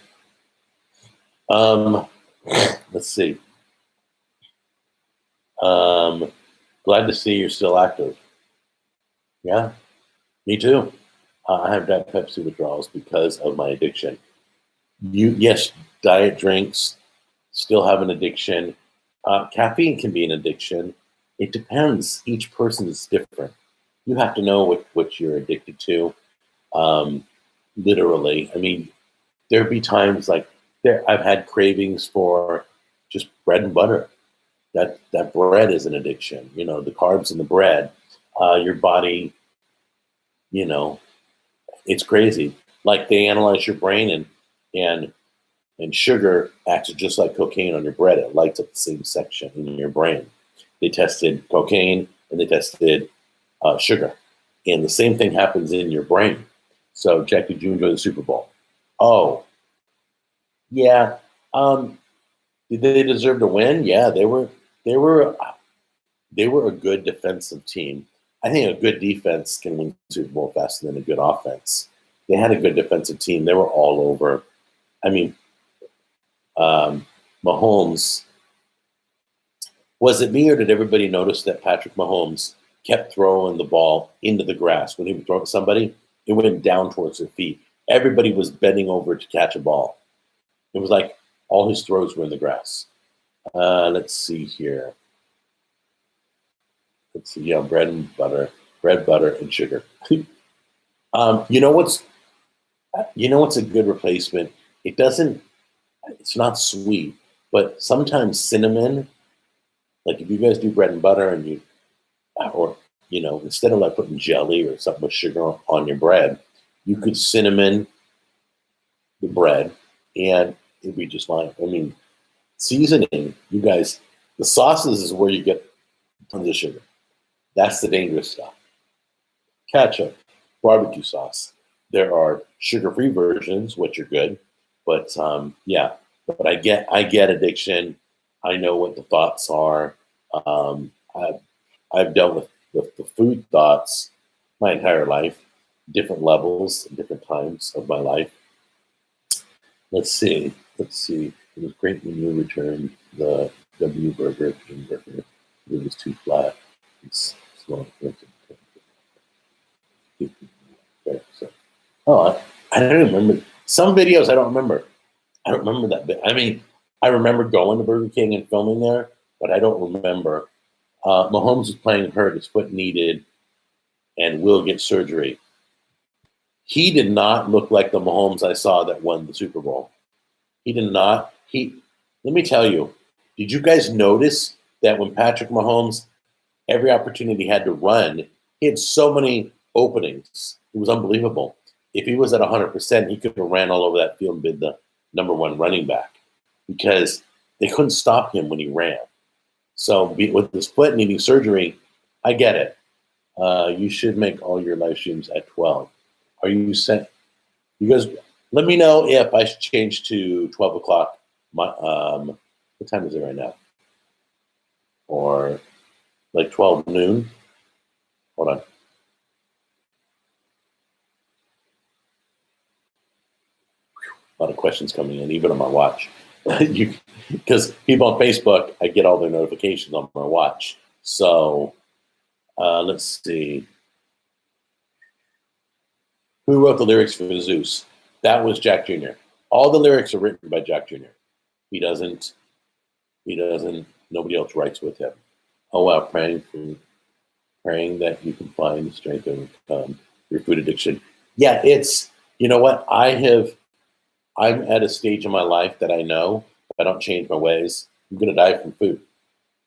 Let's see. Glad to see you're still active. Yeah, me too. I have Diet Pepsi withdrawals because of my addiction. Yes, diet drinks still have an addiction. Caffeine can be an addiction. It depends. Each person is different. You have to know what you're addicted to. Literally, I mean, there'd be times like I've had cravings for just bread and butter. That bread is an addiction. The carbs in the bread, your body, it's crazy. Like they analyze your brain and sugar acts just like cocaine on your bread. It lights up the same section in your brain. They tested cocaine and they tested sugar. And the same thing happens in your brain. So, Jack, did you enjoy the Super Bowl? Oh, yeah. Did they deserve to win? Yeah, they were a good defensive team. I think a good defense can win the Super Bowl faster than a good offense. They had a good defensive team. They were all over. I mean, Mahomes, was it me or did everybody notice that Patrick Mahomes kept throwing the ball into the grass? When he would throw it at somebody, it went down towards their feet. everybody was bending over to catch a ball. It was like all his throws were in the grass. Let's see here. Let's see. Yeah, bread, butter, and sugar. You know what's a good replacement? It's not sweet, but sometimes cinnamon, like if you guys do bread and butter and instead of like putting jelly or something with sugar on your bread, you could cinnamon the bread and it'd be just fine. I mean, seasoning, you guys, the sauces is where you get tons of sugar. That's the dangerous stuff. Ketchup, barbecue sauce. There are sugar-free versions, which are good, but yeah. But I get addiction. I know what the thoughts are. I've dealt with the food thoughts my entire life, different levels, different times of my life. Let's see. It was great when you returned the W burger, King burger. It was too flat. It's small. I don't remember. Some videos I don't remember. I don't remember that bit. I mean, I remember going to Burger King and filming there, but I don't remember. Mahomes was playing hurt, his foot needed, and will get surgery. He did not look like the Mahomes I saw that won the Super Bowl. He did not. Let me tell you, did you guys notice that when Patrick Mahomes, every opportunity he had to run, he had so many openings. It was unbelievable. If he was at 100%, he could have ran all over that field and been the number one running back because they couldn't stop him when he ran. So with his foot needing surgery, I get it. You should make all your live streams at 12. Are you sent? You guys, let me know if I should change to 12 o'clock. What time is it right now? Or like 12 noon? Hold on. A lot of questions coming in, even on my watch. Because people on Facebook, I get all their notifications on my watch. So let's see. Who wrote the lyrics for Zeus? That was Jack Jr. All the lyrics are written by Jack Jr. He doesn't, nobody else writes with him. Oh wow, praying that you can find the strength to overcome your food addiction. Yeah, you know what? I'm at a stage in my life that I know if I don't change my ways, I'm going to die from food.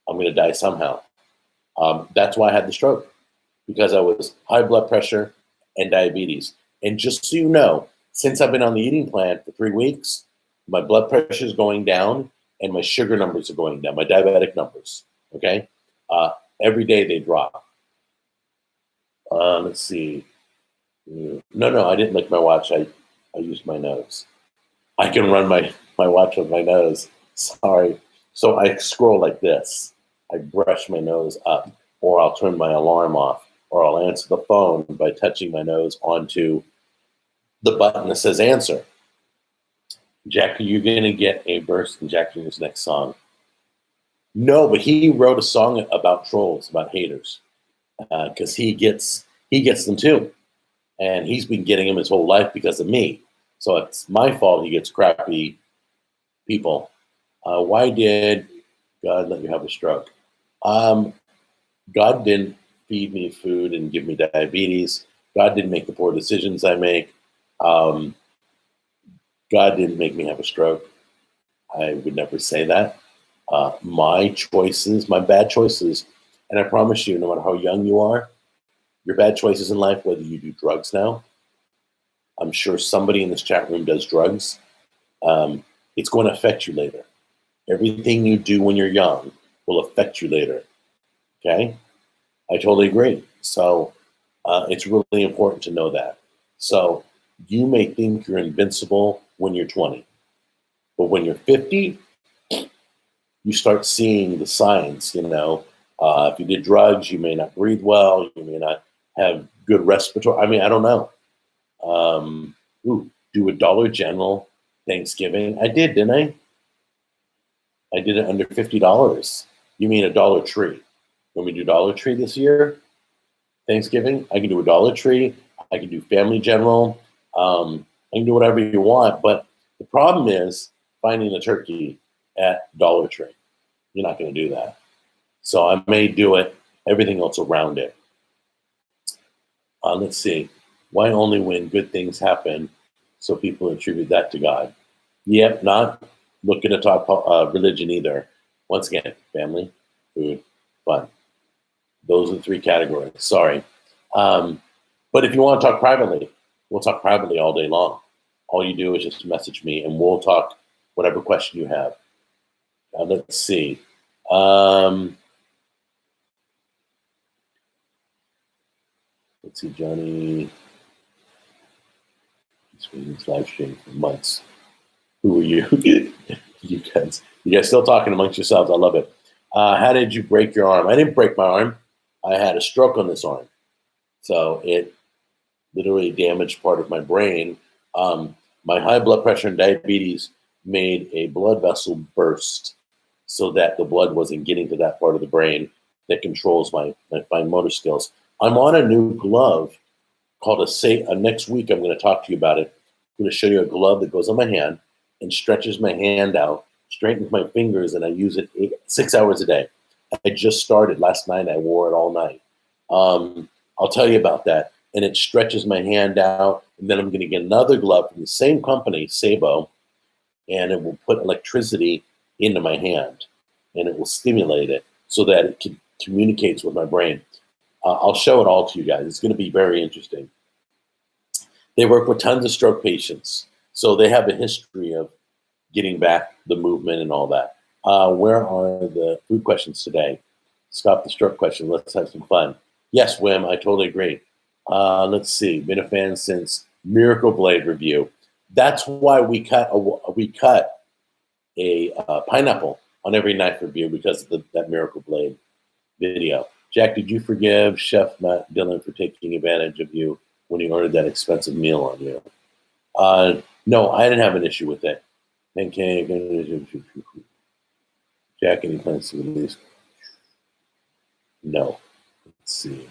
I'm going to die somehow. That's why I had the stroke, because I was high blood pressure and diabetes. And just so you know, since I've been on the eating plan for 3 weeks, my blood pressure is going down and my sugar numbers are going down, my diabetic numbers, okay? Every day they drop. Let's see. No, I didn't lick my watch. I used my nose. I can run my watch with my nose. Sorry. So I scroll like this. I brush my nose up, or I'll turn my alarm off, or I'll answer the phone by touching my nose onto the button that says answer. Jack, are you going to get a burst in Jack Jr.'s next song? No, but he wrote a song about trolls, about haters, because he gets them too. And he's been getting them his whole life because of me. So it's my fault he gets crappy people. Why did God let you have a stroke? God didn't feed me food and give me diabetes. God didn't make the poor decisions I make. God didn't make me have a stroke. I would never say that. My choices, my bad choices, and I promise you, no matter how young you are, your bad choices in life, whether you do drugs now, I'm sure somebody in this chat room does drugs, it's going to affect you later. Everything you do when you're young will affect you later, okay? I totally agree. So it's really important to know that. So you may think you're invincible when you're 20, but when you're 50, you start seeing the signs, if you did drugs, you may not breathe well, you may not have good respiratory, I don't know. Do a Dollar General Thanksgiving. I did, didn't I? I did it under $50. You mean a Dollar Tree. When we do Dollar Tree this year, Thanksgiving, I can do a Dollar Tree. I can do Family General. I can do whatever you want. But the problem is finding a turkey at Dollar Tree. You're not going to do that. So I may do it, everything else around it. Let's see. Why only when good things happen so people attribute that to God? Yep, not looking to talk religion either. Once again, family, food, fun. Those are the three categories. Sorry. But if you want to talk privately, we'll talk privately all day long. All you do is just message me and we'll talk whatever question you have. Let's see. Let's see, Johnny. He's been this live stream for months. Who are you? You guys still talking amongst yourselves. I love it. How did you break your arm? I didn't break my arm. I had a stroke on this arm. So it literally damaged part of my brain. My high blood pressure and diabetes made a blood vessel burst so that the blood wasn't getting to that part of the brain that controls my fine motor skills. I'm on a new glove called next week I'm going to talk to you about it. I'm going to show you a glove that goes on my hand and stretches my hand out, straightens my fingers, and I use it 6 hours a day. I just started last night. I wore it all night. I'll tell you about that. And it stretches my hand out, and then I'm going to get another glove from the same company, Sabo, and it will put electricity into my hand, and it will stimulate it so that it communicates with my brain. I'll show it all to you guys. It's going to be very interesting. They work with tons of stroke patients, so they have a history of getting back the movement and all that. Where are the food questions today? Stop the stroke question. Let's have some fun. Yes, Wim, I totally agree. Let's see. Been a fan since Miracle Blade review. That's why we cut a pineapple on every knife review because of that Miracle Blade video. Jack, did you forgive Chef Matt Dillon for taking advantage of you when he ordered that expensive meal on you? No, I didn't have an issue with it. Jack, any plans to release? No. Let's see.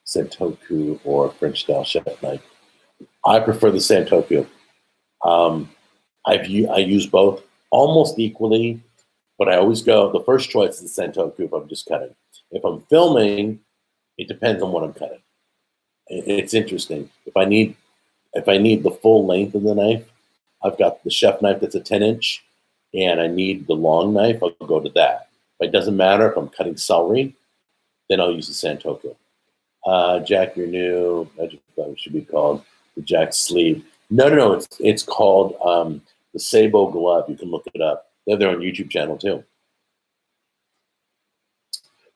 Santoku or French style chef knife. I prefer the Santoku. I use both almost equally, but I always go, the first choice is the Santoku if I'm just cutting. If I'm filming, it depends on what I'm cutting. It's interesting. If I need the full length of the knife, I've got the chef knife that's a 10-inch, and I need the long knife, I'll go to that. If it doesn't matter if I'm cutting celery, then I'll use the Santoku. Jack, you're new. I just thought it should be called the Jack sleeve. No. It's called the Sabo glove. You can look it up. They're on YouTube channel too.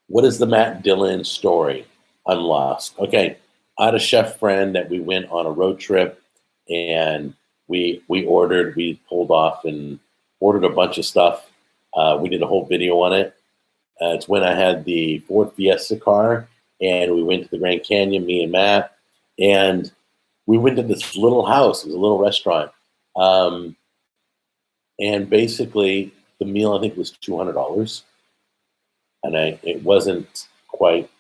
What is the Matt Dillon story? I'm lost. Okay, I had a chef friend that we went on a road trip, and we pulled off and ordered a bunch of stuff. We did a whole video on it. It's when I had the Ford Fiesta car, and we went to the Grand Canyon, me and Matt, and we went to this little house. It was a little restaurant. And basically, the meal, I think, was $200. And it wasn't quite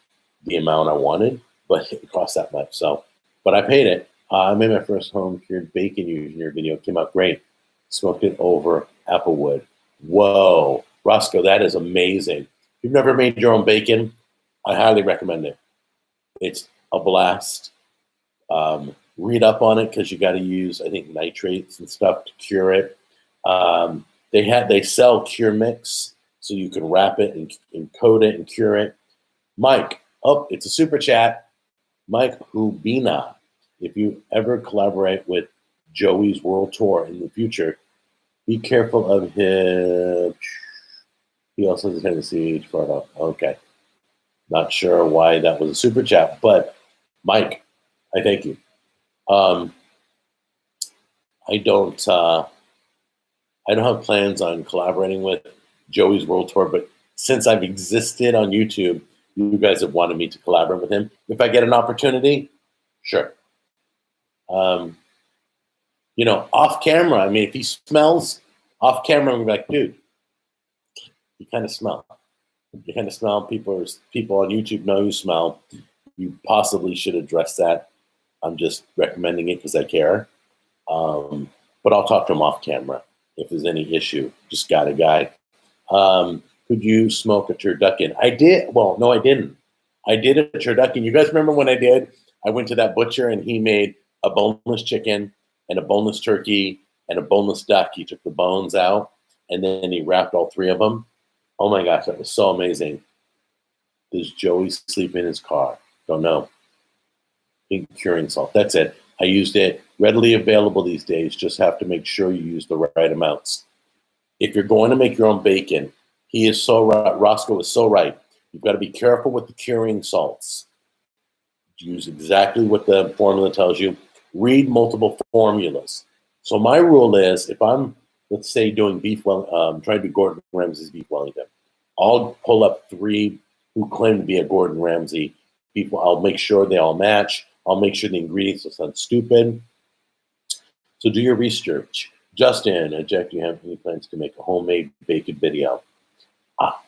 the amount I wanted, but it cost that much. So, but I paid it. I made my first home-cured bacon using your video. It came out great. Smoked it over applewood. Whoa. Roscoe, that is amazing. If you've never made your own bacon, I highly recommend it. It's a blast. Read up on it because you got to use, I think, nitrates and stuff to cure it. They sell cure mix, so you can wrap it and coat it and cure it. Mike, it's a super chat. Mike Hubina, if you ever collaborate with Joey's World Tour in the future, be careful of him. He also has a tendency to fart up. Okay. Not sure why that was a super chat, but Mike, I thank you. I don't have plans on collaborating with Joey's World Tour, but since I've existed on YouTube, you guys have wanted me to collaborate with him. If I get an opportunity, sure. Off camera, I mean, if he smells off camera, I'm like, dude, you kind of smell. You kind of smell. People on YouTube know you smell. You possibly should address that. I'm just recommending it because I care. But I'll talk to him off camera if there's any issue. Just got a guy. Could you smoke a turducken? I did. Well, no, I didn't. I did a turducken. You guys remember when I did? I went to that butcher and he made a boneless chicken and a boneless turkey and a boneless duck. He took the bones out and then he wrapped all three of them. Oh my gosh, that was so amazing. Does Joey sleep in his car? Don't know. Pink curing salt. That's it. I used it. Readily available these days. Just have to make sure you use the right amounts. If you're going to make your own bacon, he is so right. Roscoe is so right. You've got to be careful with the curing salts. Use exactly what the formula tells you. Read multiple formulas. So my rule is, if I'm, let's say, doing trying to do Gordon Ramsay's beef Wellington, I'll pull up 3 who claim to be a Gordon Ramsay people. I'll make sure they all match. I'll make sure the ingredients don't sound stupid. So do your research. Justin, Jack, do you have any plans to make a homemade bacon video?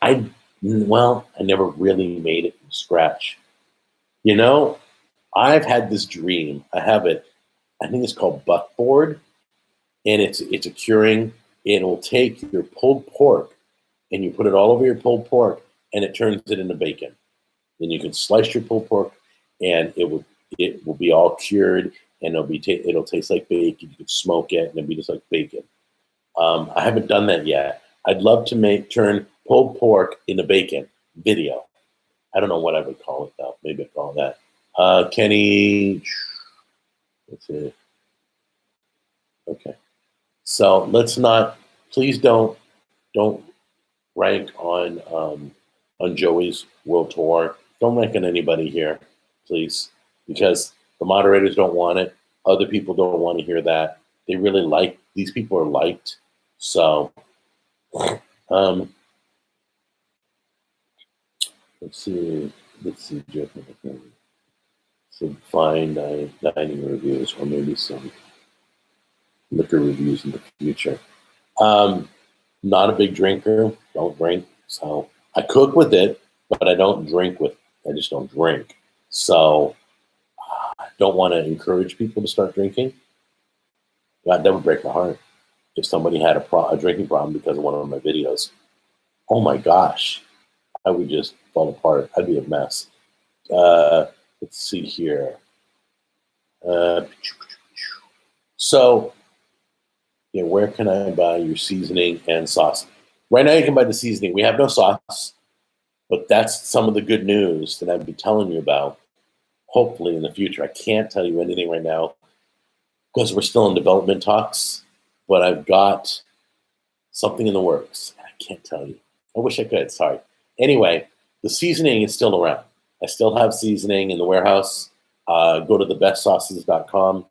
I never really made it from scratch. You know, I've had this dream. I have it. I think it's called buckboard, and it's a curing. It will take your pulled pork, and you put it all over your pulled pork, and it turns it into bacon. Then you can slice your pulled pork, and it will be all cured, and it'll taste like bacon. You can smoke it, and it'll be just like bacon. I haven't done that yet. I'd love to turn pulled pork into bacon video. I don't know what I would call it though. Maybe I'd call it that. Kenny, let's see. Okay, so let's not. Please don't rank on Joey's world tour. Don't rank on anybody here, please, because the moderators don't want it. Other people don't want to hear that. They really like these people are liked. So, let's see, Jeff. Some fine dining reviews, or maybe some liquor reviews in the future. Not a big drinker. Don't drink. So I cook with it, but I don't drink with. I just don't drink. So I don't want to encourage people to start drinking. God, that would break my heart if somebody had a drinking problem because of one of my videos. Oh my gosh, I would just fall apart. I'd be a mess. Let's see here. So, yeah, where can I buy your seasoning and sauce? Right now, you can buy the seasoning. We have no sauce, but that's some of the good news that I'd be telling you about. Hopefully, in the future, I can't tell you anything right now because we're still in development talks. But I've got something in the works. I can't tell you. I wish I could. Sorry. Anyway, the seasoning is still around. I still have seasoning in the warehouse. Go to thebestsauces.com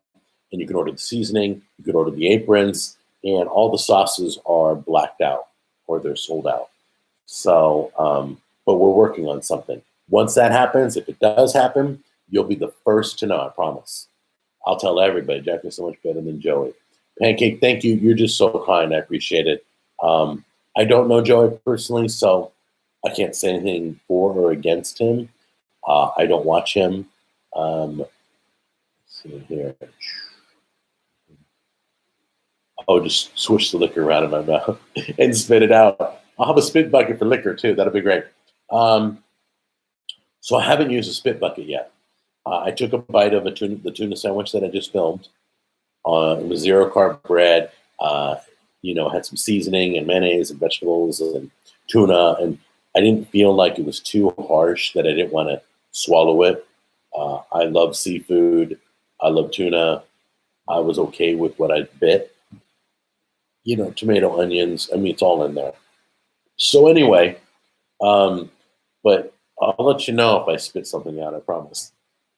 and you can order the seasoning. You can order the aprons, and all the sauces are blacked out or they're sold out. So, but we're working on something. Once that happens, if it does happen, you'll be the first to know. I promise. I'll tell everybody. Jack is so much better than Joey. Pancake, thank you. You're just so kind. I appreciate it. I don't know Joey personally, so I can't say anything for or against him. I don't watch him. Let's see here. Oh, just swish the liquor around in my mouth and spit it out. I'll have a spit bucket for liquor too. That'll be great. So I haven't used a spit bucket yet. I took a bite of the tuna sandwich that I just filmed. It was 0-carb bread. Had some seasoning and mayonnaise and vegetables and tuna, and I didn't feel like it was too harsh that I didn't want to swallow it. I love seafood. I love tuna. I was okay with what I bit. Tomato, onions. I mean, it's all in there. So anyway, but I'll let you know if I spit something out, I promise.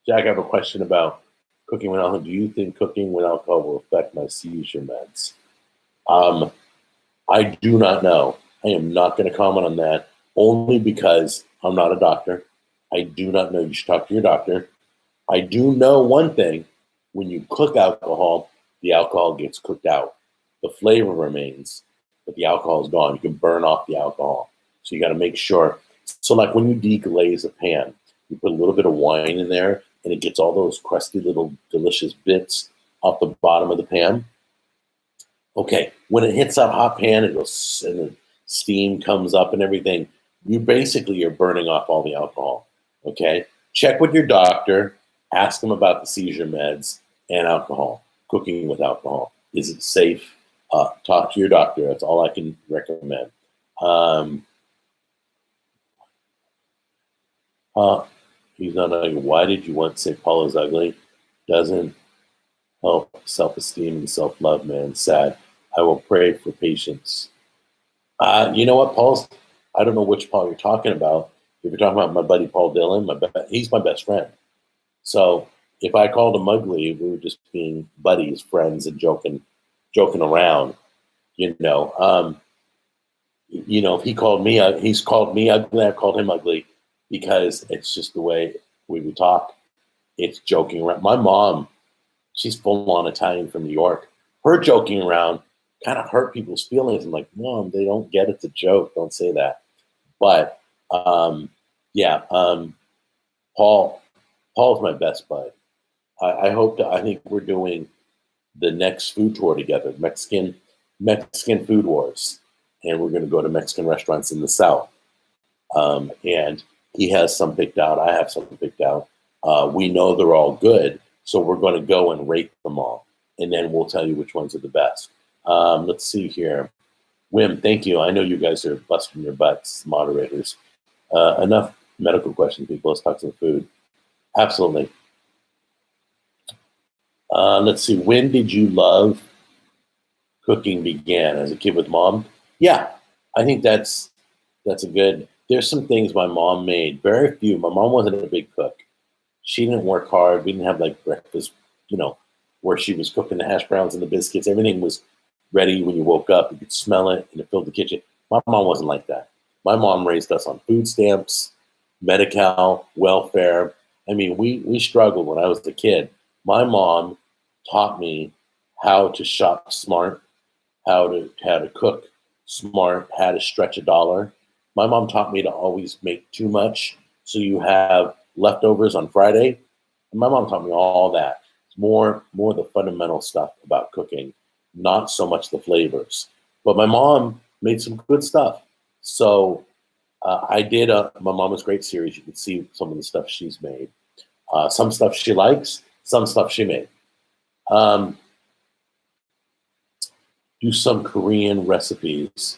Jack, I have a question about cooking with alcohol. Do you think cooking with alcohol will affect my seizure meds? I do not know. I am not going to comment on that, only because I'm not a doctor. I do not know. You should talk to your doctor. I do know one thing. When you cook alcohol, the alcohol gets cooked out. The flavor remains, but the alcohol is gone. You can burn off the alcohol. So you got to make sure. So like when you deglaze a pan, you put a little bit of wine in there, and it gets all those crusty little delicious bits off the bottom of the pan. Okay, when it hits that hot pan, it goes and the steam comes up and everything. You're burning off all the alcohol. Okay, check with your doctor. Ask them about the seizure meds and alcohol. Cooking with alcohol, is it safe? Talk to your doctor. That's all I can recommend. He's not ugly. Why did you once say Paul is ugly? Doesn't help self-esteem and self-love, man. Sad. I will pray for patience. You know what, Paul's? I don't know which Paul you're talking about. If you're talking about my buddy Paul Dillon, he's my best friend. So if I called him ugly, we were just being buddies, friends, and joking around. If he called me, he's called me ugly. I've called him ugly because it's just the way we would talk. It's joking around. My mom, she's full on Italian from New York. Her joking around kind of hurt people's feelings. I'm like, Mom, they don't get it's a joke. Don't say that. But Paul's my best bud. I think we're doing the next food tour together, Mexican food wars, and we're going to go to Mexican restaurants in the South. And he has some picked out. I have some picked out. We know they're all good, so we're going to go and rate them all, and then we'll tell you which ones are the best. Let's see here. Wim, thank you. I know you guys are busting your butts, moderators. Enough medical questions, people. Let's talk some food. Absolutely. Let's see. When did you love cooking began? As a kid with mom? Yeah, I think that's a good. There's some things my mom made. Very few. My mom wasn't a big cook. She didn't work hard. We didn't have like breakfast, where she was cooking the hash browns and the biscuits. Everything was ready when you woke up. You could smell it and it filled the kitchen. My mom wasn't like that. My mom raised us on food stamps, Medi-Cal, welfare. I mean, we struggled when I was a kid. My mom taught me how to shop smart, how to cook smart, how to stretch a dollar. My mom taught me to always make too much so you have leftovers on Friday. And my mom taught me all that. It's more the fundamental stuff about cooking, not so much the flavors. But my mom made some good stuff. So I did my Mama's Great series. You can see some of the stuff she's made. Some stuff she likes, some stuff she made. Do some Korean recipes.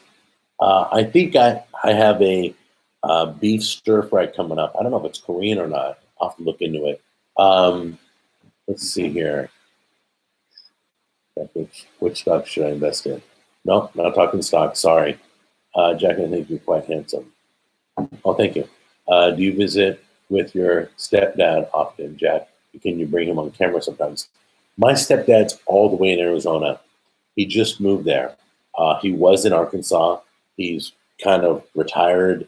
I think I have a beef stir fry coming up. I don't know if it's Korean or not. I'll have to look into it. Let's see here. Which stock should I invest in? No, not talking stock. Sorry. Jack, I think you're quite handsome. Oh, thank you. Do you visit with your stepdad often, Jack? Can you bring him on camera sometimes? My stepdad's all the way in Arizona. He just moved there. He was in Arkansas. He's kind of retired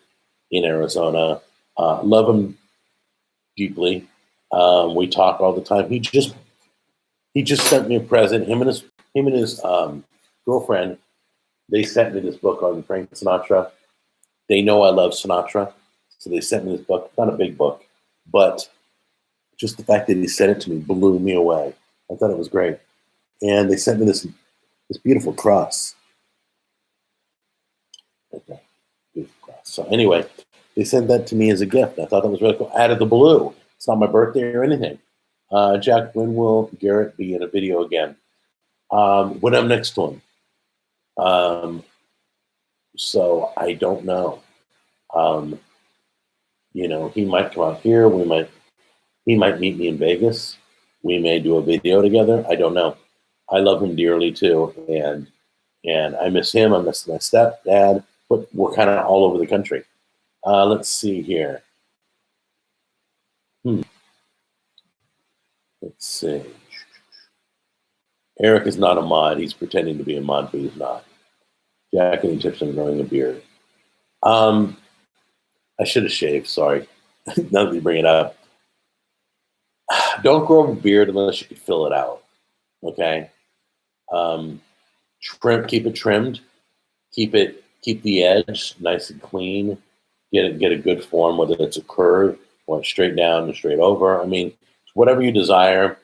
in Arizona. Love him deeply. We talk all the time. He just sent me a present. Him and his girlfriend, they sent me this book on Frank Sinatra. They know I love Sinatra, so they sent me this book. Not a big book, but just the fact that he sent it to me blew me away. I thought it was great. And they sent me this beautiful cross. Okay, beautiful cross. So anyway, they sent that to me as a gift. I thought that was really cool. Out of the blue. It's not my birthday or anything. Jack, when will Garrett be in a video again? When I'm next to him. So I don't know. He might come out here. He might meet me in Vegas. We may do a video together. I don't know. I love him dearly too, and I miss him. I miss my stepdad. But we're kind of all over the country. Let's see here. Let's see. Eric is not a mod. He's pretending to be a mod, but he's not. Jack, any tips on growing a beard? I should have shaved. Sorry. Now that you bring it up. Don't grow a beard unless you can fill it out. Okay. Keep it trimmed. Keep the edge nice and clean. Get a good form, whether it's a curve or straight down and straight over. I mean, whatever you desire.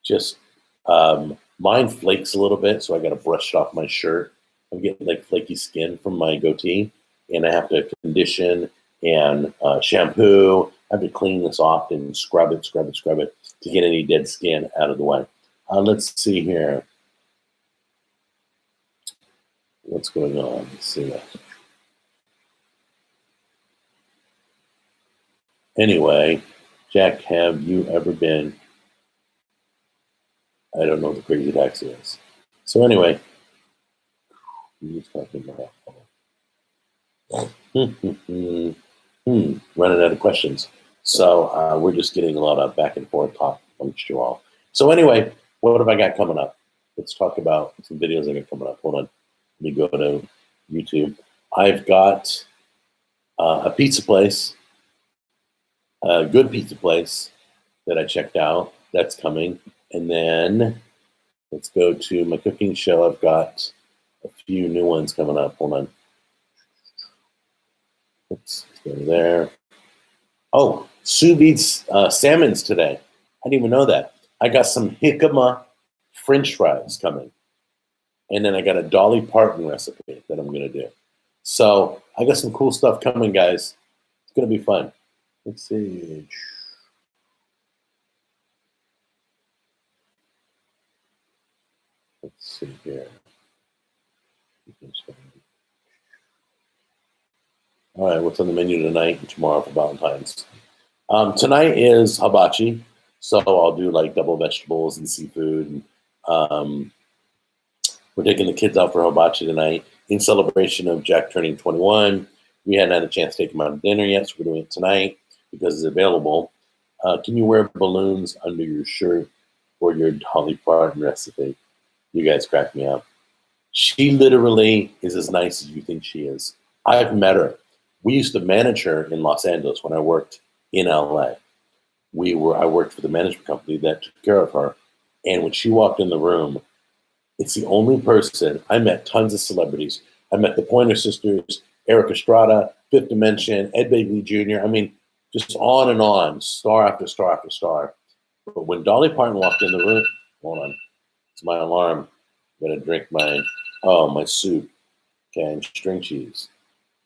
just mine flakes a little bit, so I got to brush it off my shirt. I'm getting like flaky skin from my goatee, and I have to condition and shampoo. I have to clean this off and scrub it to get any dead skin out of the way. Let's see here. What's going on? Let's see. Anyway, Jack, have you ever been? I don't know what the crazy taxi is. So anyway, he's talking about. Running out of questions. So we're just getting a lot of back and forth talk amongst you all. So anyway, what have I got coming up? Let's talk about some videos I got coming up. Hold on. Let me go to YouTube. I've got a pizza place, a good pizza place that I checked out. That's coming. And then let's go to my cooking show. I've got a few new ones coming up. Hold on. Let's go there. Oh, sous vide salmons today. I didn't even know that. I got some jicama French fries coming. And then I got a Dolly Parton recipe that I'm going to do. So I got some cool stuff coming, guys. It's going to be fun. Let's see. Let's see here. All right, what's on the menu tonight and tomorrow for Valentine's? Tonight is hibachi, so I'll do like double vegetables and seafood. And, we're taking the kids out for hibachi tonight in celebration of Jack turning 21. We hadn't had a chance to take him out to dinner yet, so we're doing it tonight because it's available. Can you wear balloons under your shirt for your Dolly Parton recipe? You guys crack me up. She literally is as nice as you think she is. I've met her. We used to manage her in Los Angeles when I worked in LA. I worked for the management company that took care of her. And when she walked in the room, it's the only person. I met tons of celebrities. I met the Pointer Sisters, Eric Estrada, Fifth Dimension, Ed Begley Jr. I mean, just on and on, star after star after star. But when Dolly Parton walked in the room, hold on, it's my alarm. I'm gonna drink my soup. Okay, and string cheese.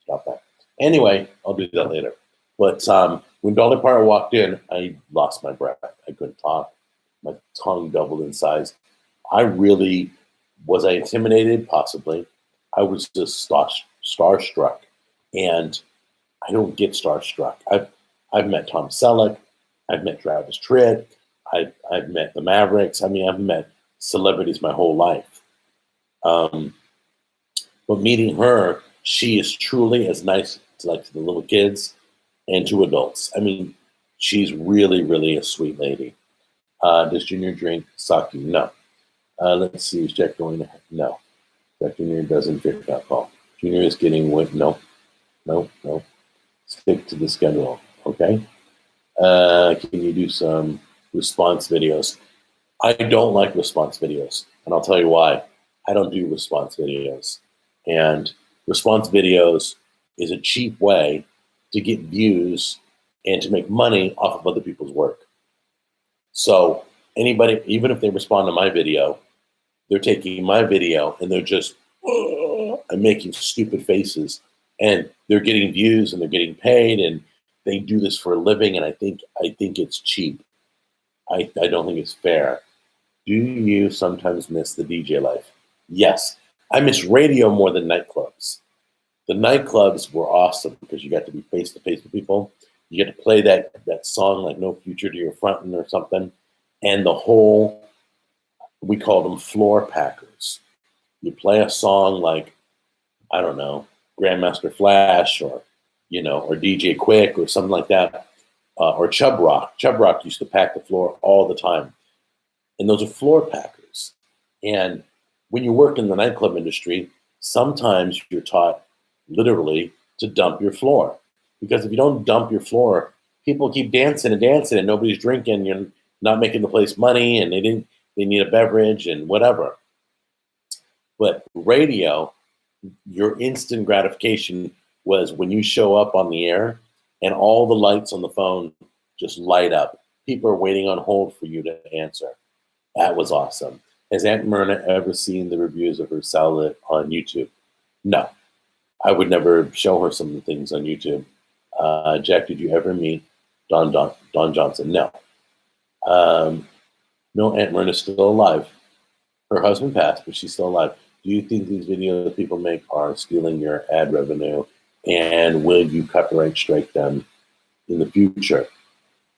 Stop that. Anyway, I'll do that later. But when Dolly Parton walked in, I lost my breath. I couldn't talk. My tongue doubled in size. Was I intimidated? Possibly. I was just starstruck. And I don't get starstruck. I've met Tom Selleck. I've met Travis Tritt. I've met the Mavericks. I mean, I've met celebrities my whole life. But meeting her, she is truly as nice to the little kids and to adults. I mean, she's really, really a sweet lady. Does Junior drink sake? No. Let's see. Is Jack going to? No. Jack Junior doesn't drink alcohol. Junior is getting with no. Stick to the schedule. Okay. Can you do some response videos? I don't like response videos, and I'll tell you why. I don't do response videos. And response videos is a cheap way to get views and to make money off of other people's work. So anybody, even if they respond to my video, they're taking my video and they're just and making stupid faces, and they're getting views and they're getting paid, and they do this for a living. And I think it's cheap. I don't think it's fair. Do you sometimes miss the DJ life? Yes. I miss radio more than nightclubs. The nightclubs were awesome because you got to be face to face with people. You get to play that song like No Future to Your Frontin' or something. And the whole, we call them floor packers. You play a song like, I don't know, Grandmaster Flash or DJ Quick or something like that. Or Chub Rock. Chub Rock used to pack the floor all the time. And those are floor packers. And when you work in the nightclub industry, sometimes you're taught literally to dump your floor. Because if you don't dump your floor, people keep dancing and nobody's drinking. You're not making the place money, and they need a beverage and whatever. But radio, your instant gratification was when you show up on the air and all the lights on the phone just light up. People are waiting on hold for you to answer. That was awesome. Has Aunt Myrna ever seen the reviews of her salad on YouTube? No. I would never show her some of the things on YouTube. Jack, did you ever meet Don Johnson? No. No, Aunt Myrna's still alive. Her husband passed, but she's still alive. Do you think these videos that people make are stealing your ad revenue? And will you copyright strike them in the future?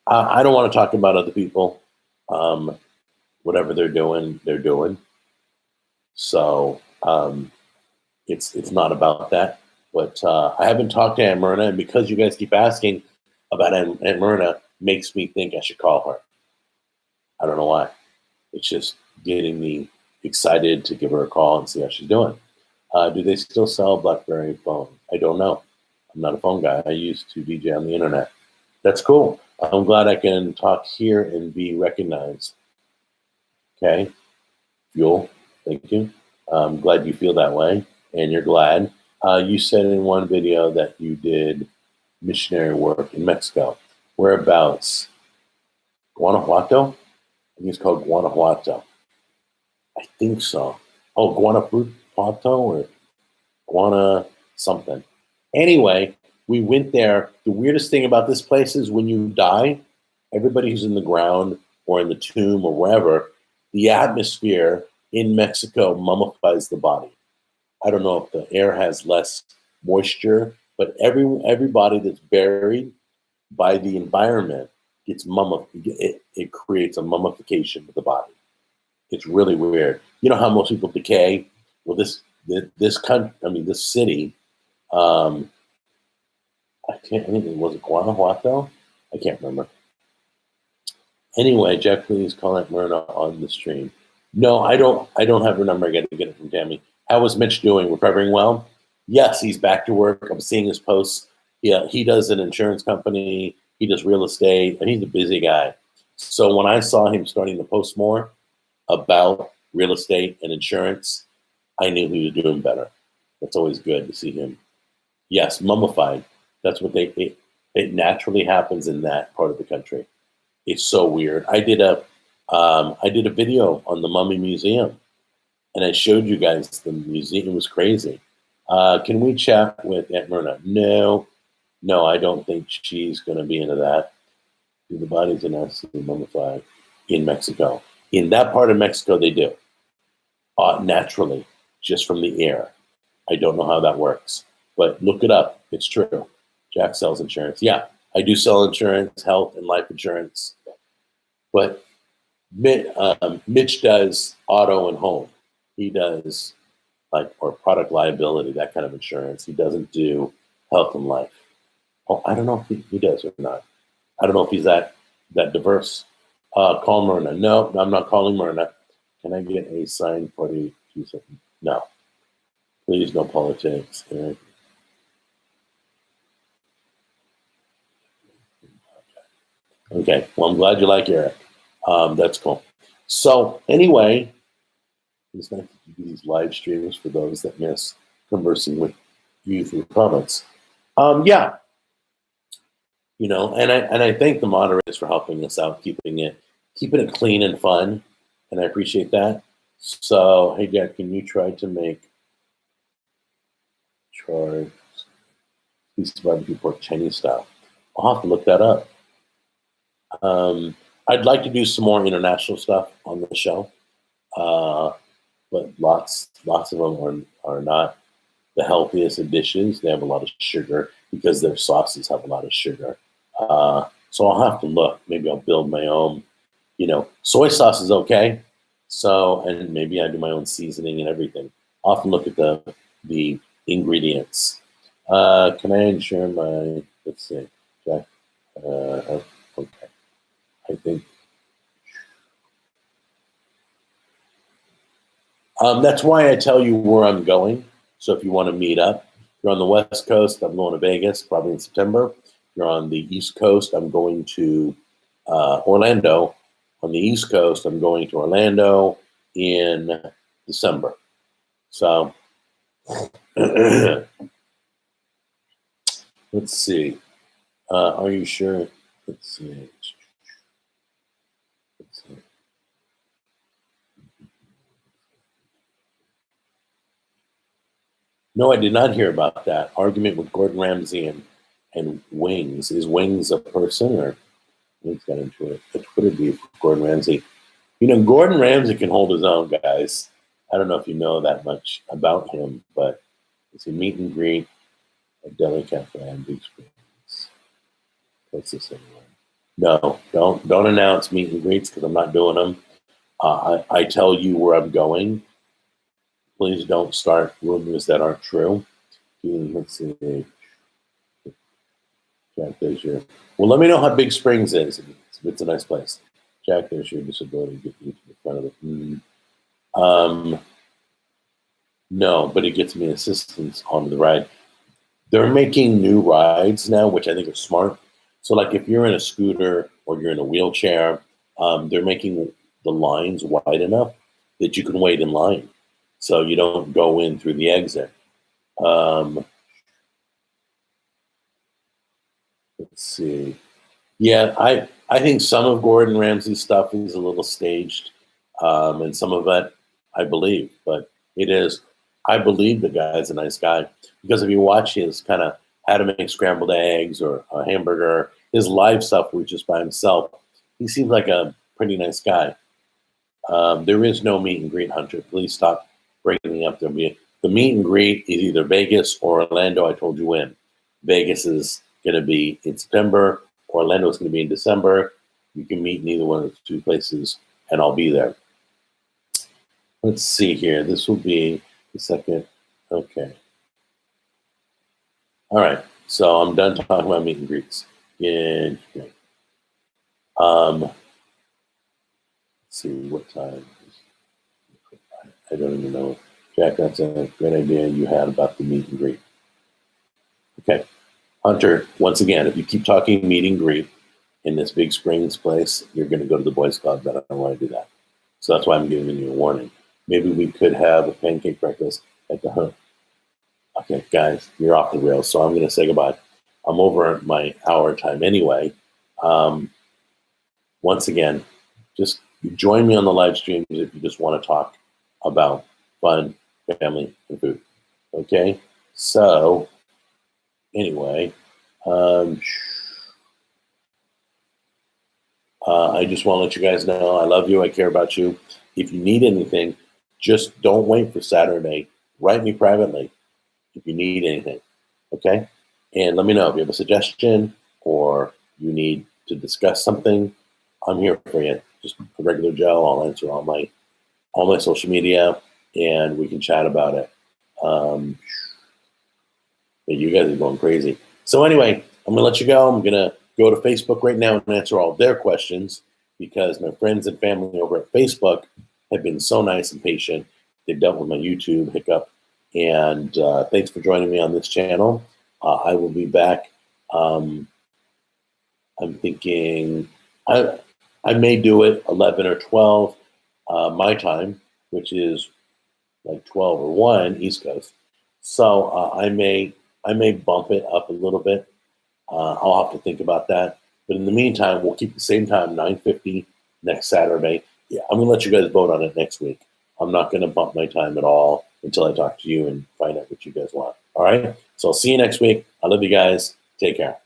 I don't want to talk about other people. Whatever they're doing, they're doing. So it's not about that. But I haven't talked to Aunt Myrna, and because you guys keep asking about Aunt Myrna, makes me think I should call her. I don't know why. It's just getting me excited to give her a call and see how she's doing. Do they still sell BlackBerry phone? I don't know. I'm not a phone guy. I used to DJ on the internet. That's cool. I'm glad I can talk here and be recognized. Okay. Fuel. Thank you. I'm glad you feel that way and you're glad. You said in one video that you did missionary work in Mexico. Whereabouts? Guanajuato? I think it's called Guanajuato. I think so. Oh, Guanajuato or Guana something. Anyway, we went there. The weirdest thing about this place is when you die, everybody who's in the ground or in the tomb or wherever, the atmosphere in Mexico mummifies the body. I don't know if the air has less moisture, but everybody that's buried by the environment gets mummified. It creates a mummification of the body. It's really weird. You know how most people decay? Well, this country, I mean, this city, I think it was Guanajuato? I can't remember. Anyway, Jack, please call Aunt Myrna on the stream. No, I don't have her number. I got to get it from Tammy. How is Mitch doing? Recovering well? Yes, he's back to work. I'm seeing his posts. Yeah, he does an insurance company. He does real estate, and he's a busy guy. So when I saw him starting to post more about real estate and insurance, I knew he was doing better. That's always good to see him. Yes, mummified. That's what it naturally happens in that part of the country. It's so weird. I did a video on the Mummy Museum, and I showed you guys the museum. It was crazy. Can we chat with Aunt Myrna? No, I don't think she's going to be into that. The bodies are not mummified in Mexico. In that part of Mexico, they do. Naturally, just from the air. I don't know how that works, but look it up. It's true. Jack sells insurance. Yeah, I do sell insurance, health and life insurance. But Mitch does auto and home. He does or product liability, that kind of insurance. He doesn't do health and life. Oh, I don't know if he does or not. I don't know if he's that diverse. Call Myrna. No, I'm not calling Myrna. Can I get a signed 42 seconds? No. Please, no politics. Okay. Well, I'm glad you like Eric. That's cool. So anyway, it's nice to do these live streams for those that miss conversing with you through comments. Yeah. And I thank the moderators for helping us out, keeping it clean and fun, and I appreciate that. So, hey Jack, can you try to make pieces of barbecue pork Chinese style? I'll have to look that up. I'd like to do some more international stuff on the show, but lots of them are not the healthiest of dishes. They have a lot of sugar because their sauces have a lot of sugar. So I'll have to look. Maybe I'll build my own. Soy sauce is okay. So, and maybe I do my own seasoning and everything. I'll have to look at the ingredients. Can I ensure my? Let's see. Jack. Okay. I think. That's why I tell you where I'm going. So if you want to meet up, if you're on the West Coast, I'm going to Vegas, probably in September. If you're on the East Coast, I'm going to Orlando. On the East Coast, I'm going to Orlando in December. So let's see. Are you sure? Let's see. No, I did not hear about that argument with Gordon Ramsay and Wings. Is Wings a person or Wings got into it? A Twitter beef with Gordon Ramsay. You know, Gordon Ramsay can hold his own, guys. I don't know if you know that much about him, but it's a meet and greet at Deli Cafe on Big Springs. What's this anyway? No, don't announce meet and greets because I'm not doing them. I tell you where I'm going. Please don't start rumors that aren't true. Let's see. Jack, there's your. Well, let me know how Big Springs is. It's a nice place. Jack, there's your disability. Get you to the front of it. No, but it gets me assistance on the ride. They're making new rides now, which I think are smart. So, like if you're in a scooter or you're in a wheelchair, they're making the lines wide enough that you can wait in line, so you don't go in through the exit. Let's see. Yeah, I think some of Gordon Ramsay's stuff is a little staged, and some of it I believe, but it is. I believe the guy's a nice guy because if you watch his kind of how to make scrambled eggs or a hamburger, his live stuff where he's just by himself, he seems like a pretty nice guy. There is no meet and greet, Hunter. Please stop breaking up. The meet and greet is either Vegas or Orlando. I told you when. Vegas is going to be in September. Orlando is going to be in December. You can meet in either one of the two places, and I'll be there. Let's see here. This will be the second. Okay. All right. So I'm done talking about meet and greets. Yeah. Let's see what time. I don't even know. Jack, that's a great idea you had about the meet and greet. Okay. Hunter, once again, if you keep talking meet and greet in this Big Springs place, you're going to go to the Boys Club. I don't want to do that. So that's why I'm giving you a warning. Maybe we could have a pancake breakfast at the Hunt. Okay, guys, you're off the rails, so I'm going to say goodbye. I'm over my hour time anyway. Once again, just join me on the live streams if you just want to talk about fun, family, and food. Okay? So, anyway, I just want to let you guys know I love you. I care about you. If you need anything, just don't wait for Saturday. Write me privately if you need anything. Okay? And let me know if you have a suggestion or you need to discuss something. I'm here for you. Just a regular Joe. I'll answer all my social media and we can chat about it. You guys are going crazy. So anyway, I'm gonna let you go. I'm gonna go to Facebook right now and answer all their questions because my friends and family over at Facebook have been so nice and patient. They've dealt with my YouTube hiccup. And thanks for joining me on this channel. I will be back. I'm thinking I may do it 11 or 12 my time, which is like 12 or 1 East Coast. So I may bump it up a little bit. I'll have to think about that. But in the meantime, we'll keep the same time, 9:50 next Saturday. Yeah, I'm gonna let you guys vote on it next week. I'm not gonna bump my time at all until I talk to you and find out what you guys want. All right. So I'll see you next week. I love you guys. Take care.